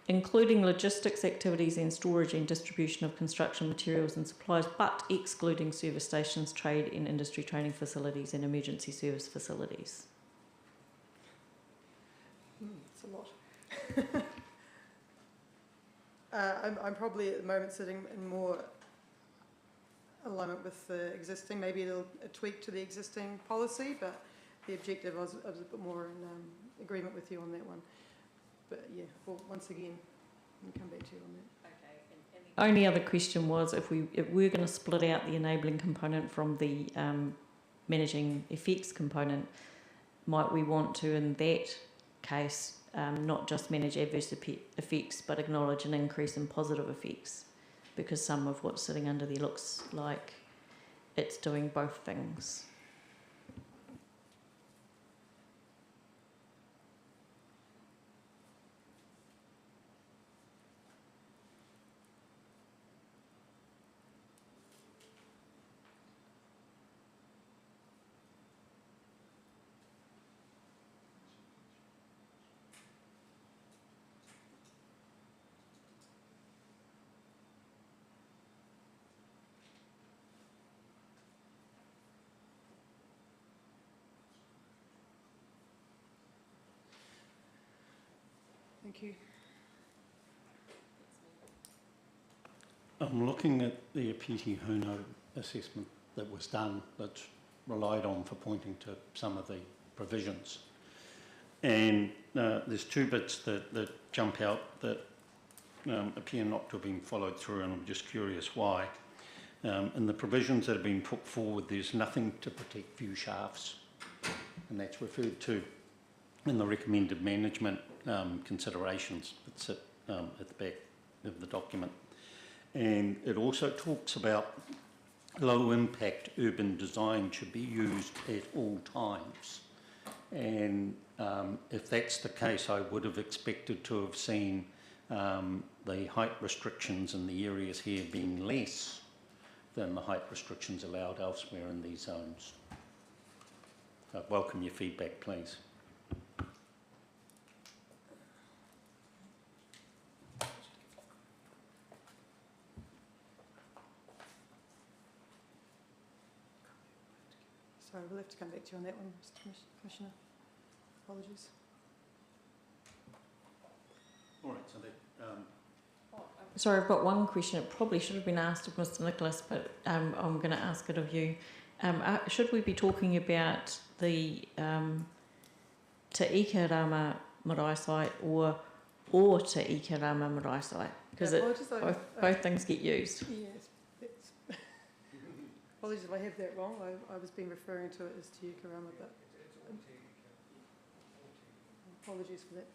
including logistics activities and storage and distribution of construction materials and supplies, but excluding service stations, trade and industry training facilities and emergency service facilities. It's a lot. I'm probably at the moment sitting in more alignment with the existing, maybe a tweak to the existing policy, but the objective, I was a bit more in agreement with you on that one. But yeah, well, once again, I'll come back to you on that. Okay. And the only other question was if we're going to split out the enabling component from the managing effects component, might we want to, in that case, not just manage adverse effects, but acknowledge an increase in positive effects? Because some of what's sitting under there looks like it's doing both things. Thank you. I'm looking at the Apiti Huno assessment that was done, that's relied on for pointing to some of the provisions. And there's two bits that jump out that appear not to have been followed through, and I'm just curious why. In the provisions that have been put forward, there's nothing to protect view shafts, and that's referred to in the recommended management considerations that sit at the back of the document. And it also talks about low impact urban design should be used at all times. And if that's the case, I would have expected to have seen the height restrictions in the areas here being less than the height restrictions allowed elsewhere in these zones. I welcome your feedback, please. Sorry, we'll have to come back to you on that one, Mr. Commissioner. Apologies. All right, so that sorry, I've got one question. It probably should have been asked of Mr. Nicholas, but I'm going to ask it of you. Should we be talking about the Te Ikarama marae site or Te Ikarama marae site? Because both things get used. Yes, apologies if I have that wrong. I was being referring to it as Te Ikarama, but apologies for that.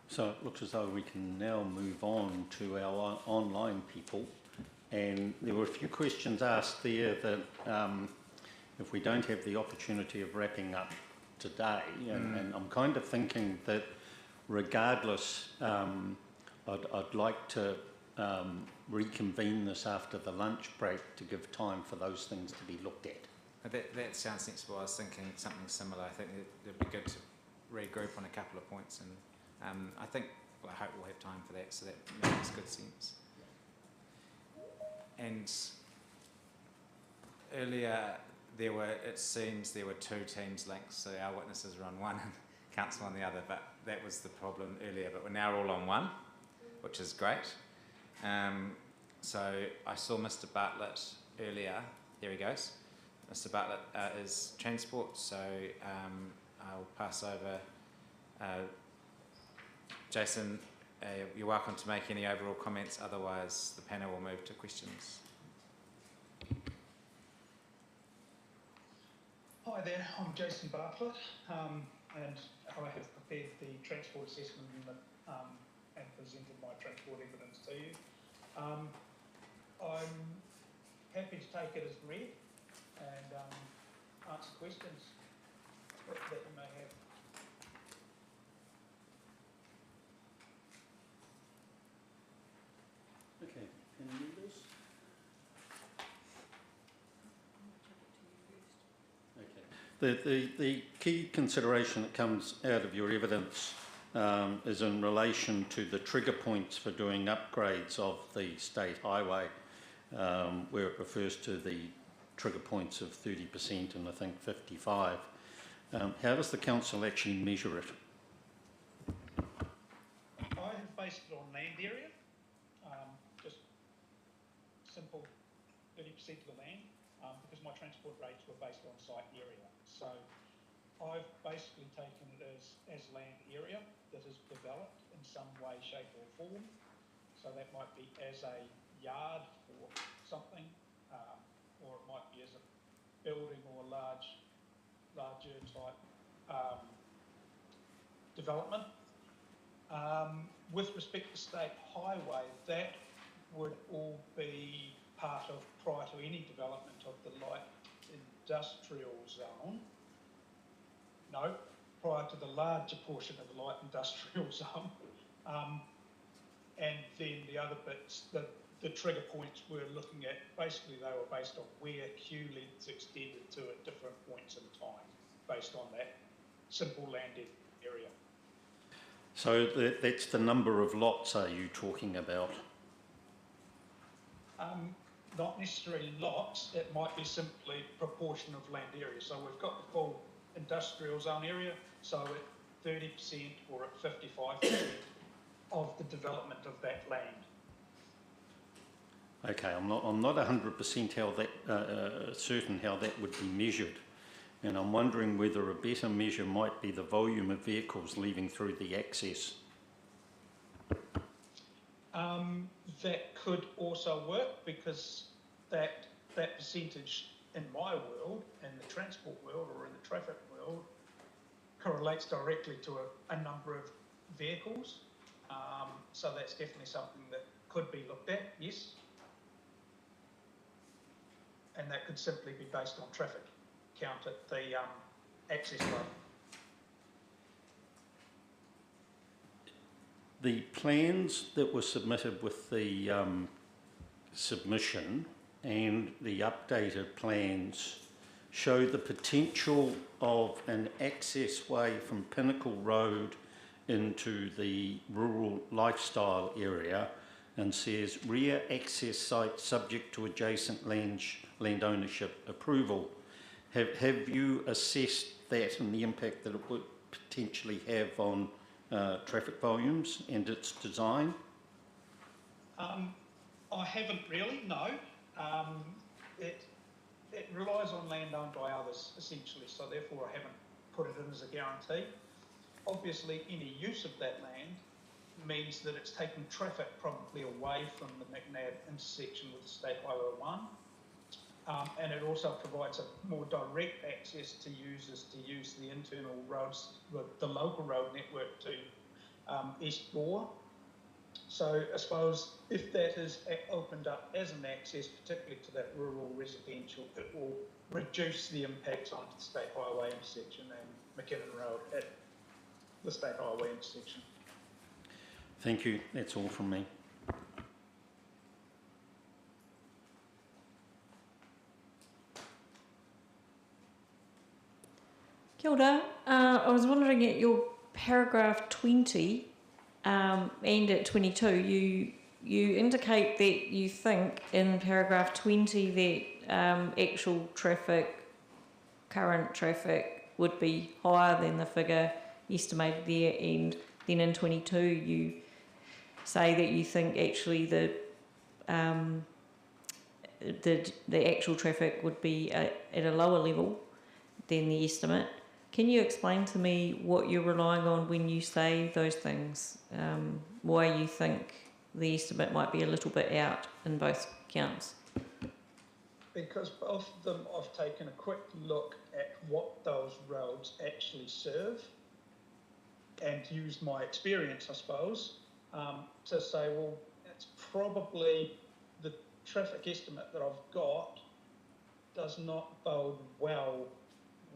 So it looks as though we can now move on to our online people. And there were a few questions asked there that if we don't have the opportunity of wrapping up today, and I'm kind of thinking that regardless, I'd like to reconvene this after the lunch break to give time for those things to be looked at. That sounds sensible. I was thinking something similar. I think it'd be good to regroup on a couple of points, and I think, well, I hope we'll have time for that, so that makes good sense. And earlier, it seems there were two teams linked, so our witnesses were on one and council on the other, but that was the problem earlier. But we're now all on one, which is great. So I saw Mr. Bartlett earlier. There he goes. Mr. Bartlett is transport, so I'll pass over. Jason, you're welcome to make any overall comments, otherwise the panel will move to questions. Hi there, I'm Jason Bartlett, and I have prepared the transport assessment and presented my transport evidence to you. I'm happy to take it as read and answer questions that you may have. Okay, can you read this? Okay. The key consideration that comes out of your evidence is in relation to the trigger points for doing upgrades of the state highway, where it refers to the trigger points of 30% and I think 55. How does the council actually measure it? I have based it on land area, just simple 30% of the land, because my transport rates were based on site area. So I've basically taken it as land area that is developed in some way, shape or form. So that might be as a yard for something, or it might be as a building or larger type development. With respect to state highway, that would all be part of, prior to any development of the light industrial zone. No, prior to the larger portion of the light industrial zone. And then the other bits, the trigger points we're looking at, basically they were based on where queue lengths extended to at different points in time, based on that simple landed area. So that's the number of lots are you talking about? Not necessarily lots, it might be simply proportion of land area. So we've got the full industrial zone area, so at 30% or at 55% of the development of that land. Okay, I'm not 100% how that certain how that would be measured, and I'm wondering whether a better measure might be the volume of vehicles leaving through the access. That could also work, because that percentage in my world, in the transport world or in the traffic world, correlates directly to a number of vehicles. So that's definitely something that could be looked at, yes. And that could simply be based on traffic count at the access road. The plans that were submitted with the submission and the updated plans show the potential of an access way from Pinnacle Road into the rural lifestyle area, and says rear access site subject to adjacent land ownership approval. Have you assessed that and the impact that it potentially have on traffic volumes and its design? I haven't really, no. It relies on land owned by others, essentially, so therefore I haven't put it in as a guarantee. Obviously, any use of that land means that it's taking traffic probably away from the McNab intersection with State Highway 1. And it also provides a more direct access to users to use the internal roads, the local road network to East Gore. So I suppose if that is opened up as an access, particularly to that rural residential, it will reduce the impacts on the State Highway intersection and McKinnon Road at the State Highway intersection. Thank you. That's all from me. Kia ora. I was wondering at your paragraph 20 and at 22, you indicate that you think in paragraph 20 that actual traffic, current traffic, would be higher than the figure estimated there, and then in 22 you say that you think actually the actual traffic would be at a lower level than the estimate. Can you explain to me what you're relying on when you say those things? Why you think the estimate might be a little bit out in both counts? Because both of them, I've taken a quick look at what those roads actually serve and used my experience, I suppose, to say, well, it's probably the traffic estimate that I've got does not bode well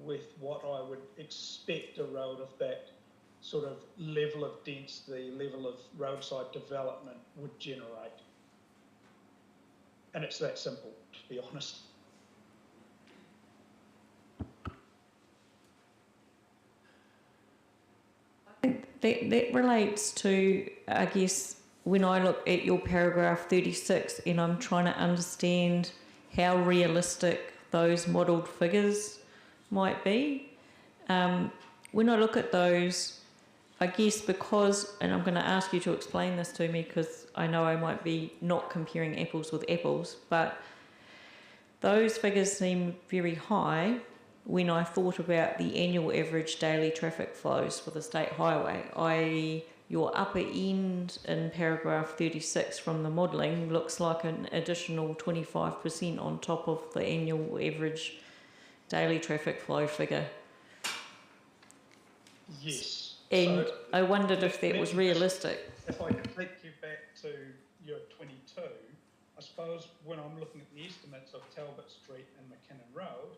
with what I would expect a road of that sort of level of density, level of roadside development would generate. And it's that simple, to be honest. That relates to, I guess, when I look at your paragraph 36 and I'm trying to understand how realistic those modelled figures might be. When I look at those, I guess because, and I'm going to ask you to explain this to me because I know I might be not comparing apples with apples, but those figures seem very high when I thought about the annual average daily traffic flows for the state highway, i.e. your upper end in paragraph 36 from the modelling looks like an additional 25% on top of the annual average daily traffic flow figure. Yes. And so I wondered if that was realistic. If I could take you back to your 22, I suppose when I'm looking at the estimates of Talbot Street and McKinnon Road,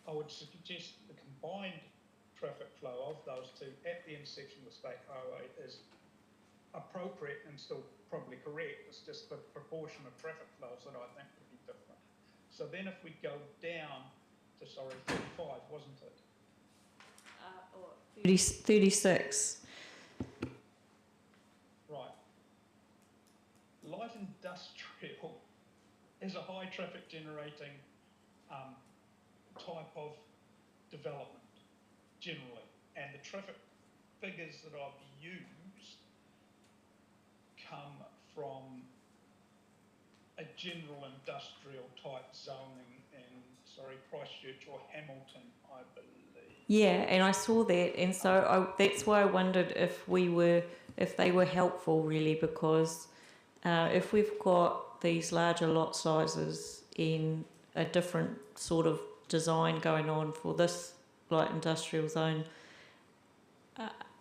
I would suggest the combined traffic flow of those two at the intersection of the State Highway is appropriate and still probably correct. It's just the proportion of traffic flows that I think would be different. So then if we go down to, 35, wasn't it? 36. Right. Light industrial is a high traffic generating type of development generally, and the traffic figures that I've used come from a general industrial type zoning in Christchurch or Hamilton, I believe. Yeah, and I saw that, and so that's why I wondered if they were helpful, really, because if we've got these larger lot sizes in a different sort of design going on for this light industrial zone,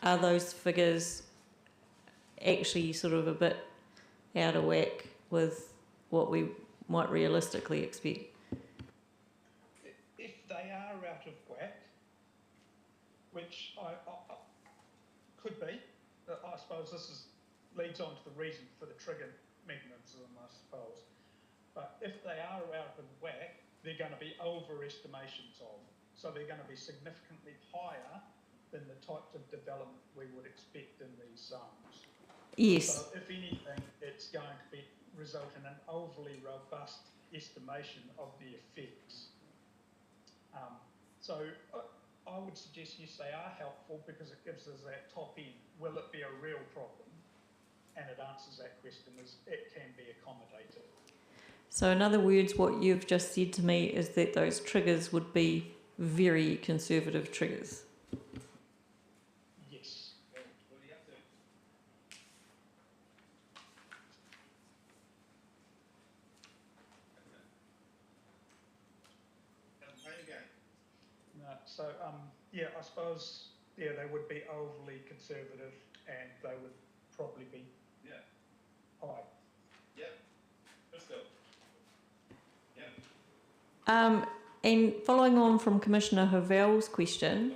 are those figures actually sort of a bit out of whack with what we might realistically expect? If they are out of whack, which I could be, I suppose this leads on to the reason for the trigger mechanism, I suppose. But if they are out of whack, they're going to be overestimations of. So they're going to be significantly higher than the types of development we would expect in these zones. Yes. So if anything, it's going to result in an overly robust estimation of the effects. So I would suggest yes, they are helpful because it gives us that top end. Will it be a real problem? And it answers that question as it can be accommodated. So in other words, what you've just said to me is that those triggers would be very conservative triggers. Yes. No, so yeah, I suppose yeah they would be overly conservative and they would probably be high. And following on from Commissioner Havel's question,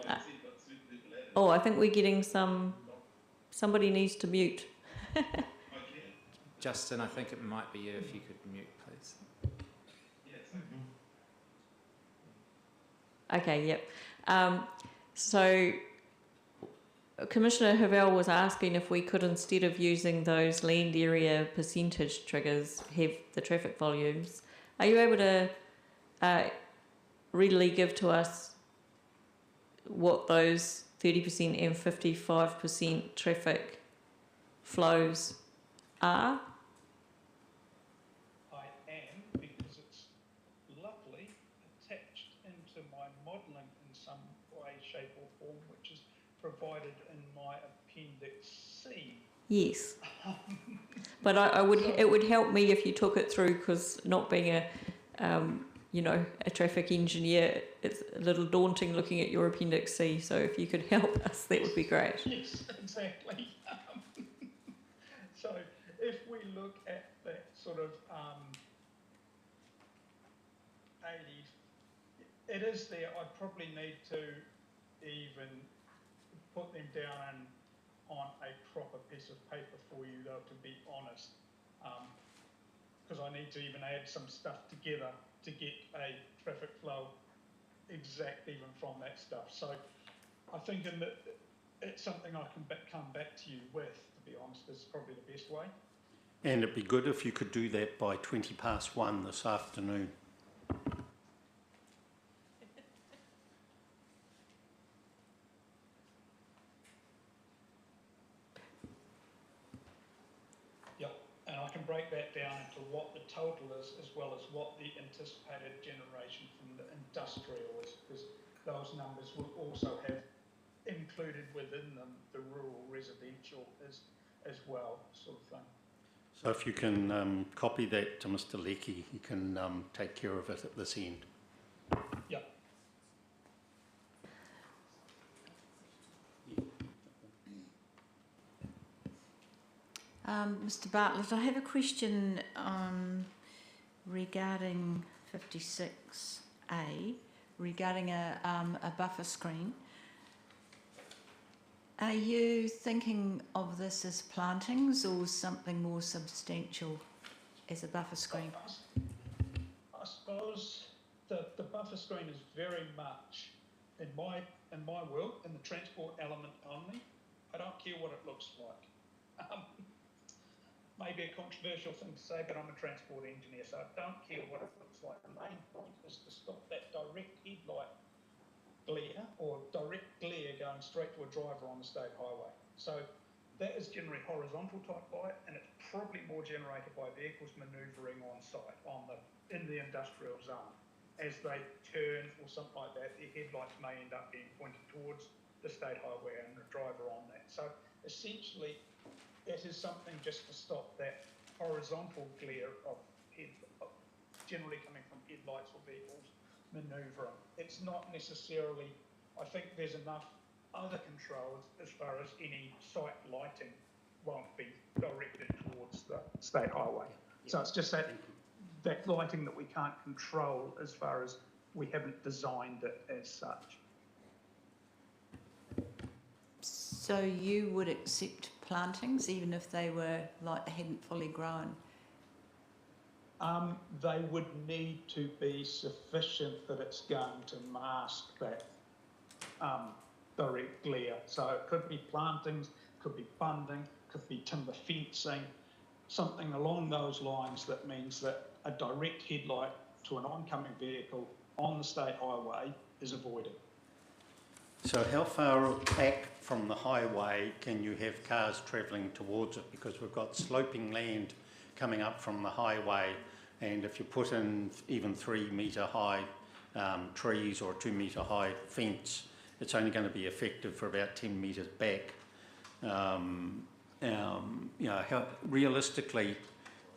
I think we're getting somebody needs to mute. Justin, I think it might be you if you could mute, please. Okay, yep. So Commissioner Havel was asking if we could, instead of using those land area percentage triggers, have the traffic volumes. Are you able to readily give to us what those 30% and 55% traffic flows are? I am, because it's luckily attached into my modelling in some way, shape or form, which is provided in my Appendix C. Yes. But it would help me if you took it through, because not being a traffic engineer, it's a little daunting looking at your Appendix C. So if you could help us, that would be great. Yes, exactly. So if we look at that sort of 80, it is there. I probably need to even put them down on a proper piece of paper for you, though, to be honest, because I need to even add some stuff together to get a traffic flow exact even from that stuff. So I think it's something I can come back to you with, to be honest, is probably the best way. And it'd be good if you could do that by 1:20 this afternoon. Yep, and I can break that down into what the total is, as well as what the anticipated generation from the industrial is, because those numbers will also have included within them the rural residential as well, sort of thing. So if you can copy that to Mr. Leckie, he can take care of it at this end. Yep. Mr. Bartlett, I have a question regarding 56A, regarding a buffer screen. Are you thinking of this as plantings or something more substantial as a buffer screen? I suppose the buffer screen is very much, in my world, in the transport element only. I don't care what it looks like. Maybe a controversial thing to say, but I'm a transport engineer, so I don't care what it looks like. The main point is to stop that direct headlight glare or direct glare going straight to a driver on the state highway. So that is generally horizontal type light, and it's probably more generated by vehicles manoeuvring on site in the industrial zone. As they turn or something like that, their headlights may end up being pointed towards the state highway and the driver on that. So essentially, it is something just to stop that horizontal glare of generally coming from headlights or vehicles manoeuvring. It's not necessarily, I think there's enough other controls as far as any site lighting won't be directed towards the state highway. So it's just that lighting that we can't control as far as we haven't designed it as such. So you would accept plantings even if they hadn't fully grown? They would need to be sufficient that it's going to mask that direct glare. So it could be plantings, could be bunding, could be timber fencing, something along those lines that means that a direct headlight to an oncoming vehicle on the state highway is avoided. So how far back from the highway can you have cars travelling towards it? Because we've got sloping land coming up from the highway, and if you put in even 3 metre high trees or a 2 metre high fence, it's only going to be effective for about 10 metres back. You know, how realistically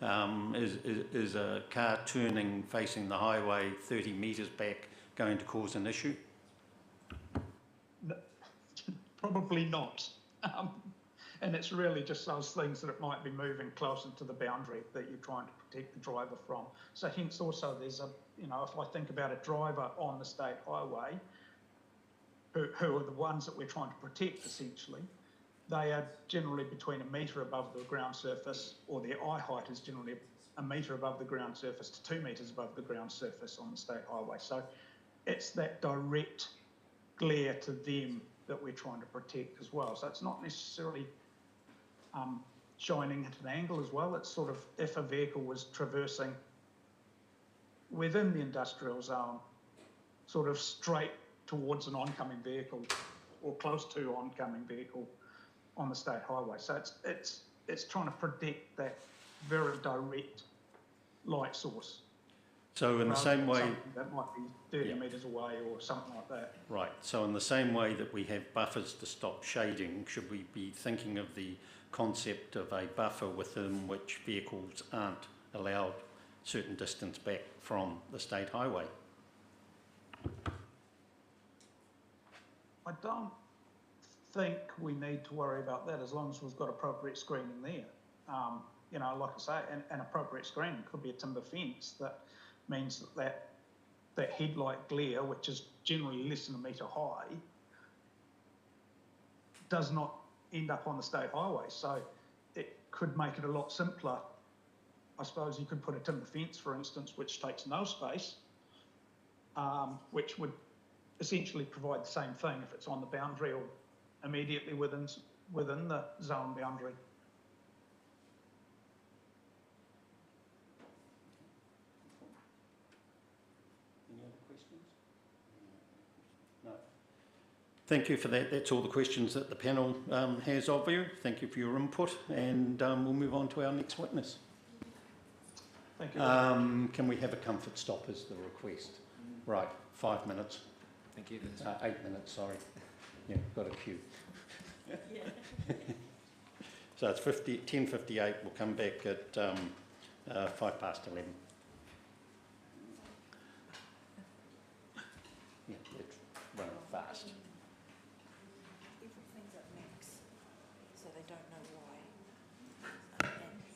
is a car turning facing the highway 30 metres back going to cause an issue? Probably not. And it's really just those things that it might be moving closer to the boundary that you're trying to protect the driver from. So hence also there's a, you know, if I think about a driver on the state highway, who are the ones that we're trying to protect essentially, they are generally between a metre above the ground surface, or their eye height is generally a metre above the ground surface to 2 metres above the ground surface on the state highway. So it's that direct glare to them that we're trying to protect as well. So it's not necessarily shining at an angle as well. It's sort of if a vehicle was traversing within the industrial zone, sort of straight towards an oncoming vehicle or close to oncoming vehicle on the state highway. So it's trying to predict that very direct light source. So in the same way, that might be 30 metres away or something like that. right, so in the same way that we have buffers to stop shading, should we be thinking of the concept of a buffer within which vehicles aren't allowed certain distance back from the state highway? I don't think we need to worry about that as long as we've got appropriate screening there. You know, like I say, an appropriate screening could be a timber fence that means that headlight glare, which is generally less than a metre high, does not end up on the state highway. So it could make it a lot simpler. I suppose you could put a timber fence, for instance, which takes no space, which would essentially provide the same thing if it's on the boundary or immediately within the zone boundary. Any other questions? No. Thank you for that. That's all the questions that the panel has of you. Thank you for your input, and we'll move on to our next witness. Thank you. Can we have a comfort stop as the request? Right, 5 minutes. Thank you. 8 minutes, sorry. Yeah, got a queue. So it's 10:58. We'll come back at 11:05. Yeah, let's run fast.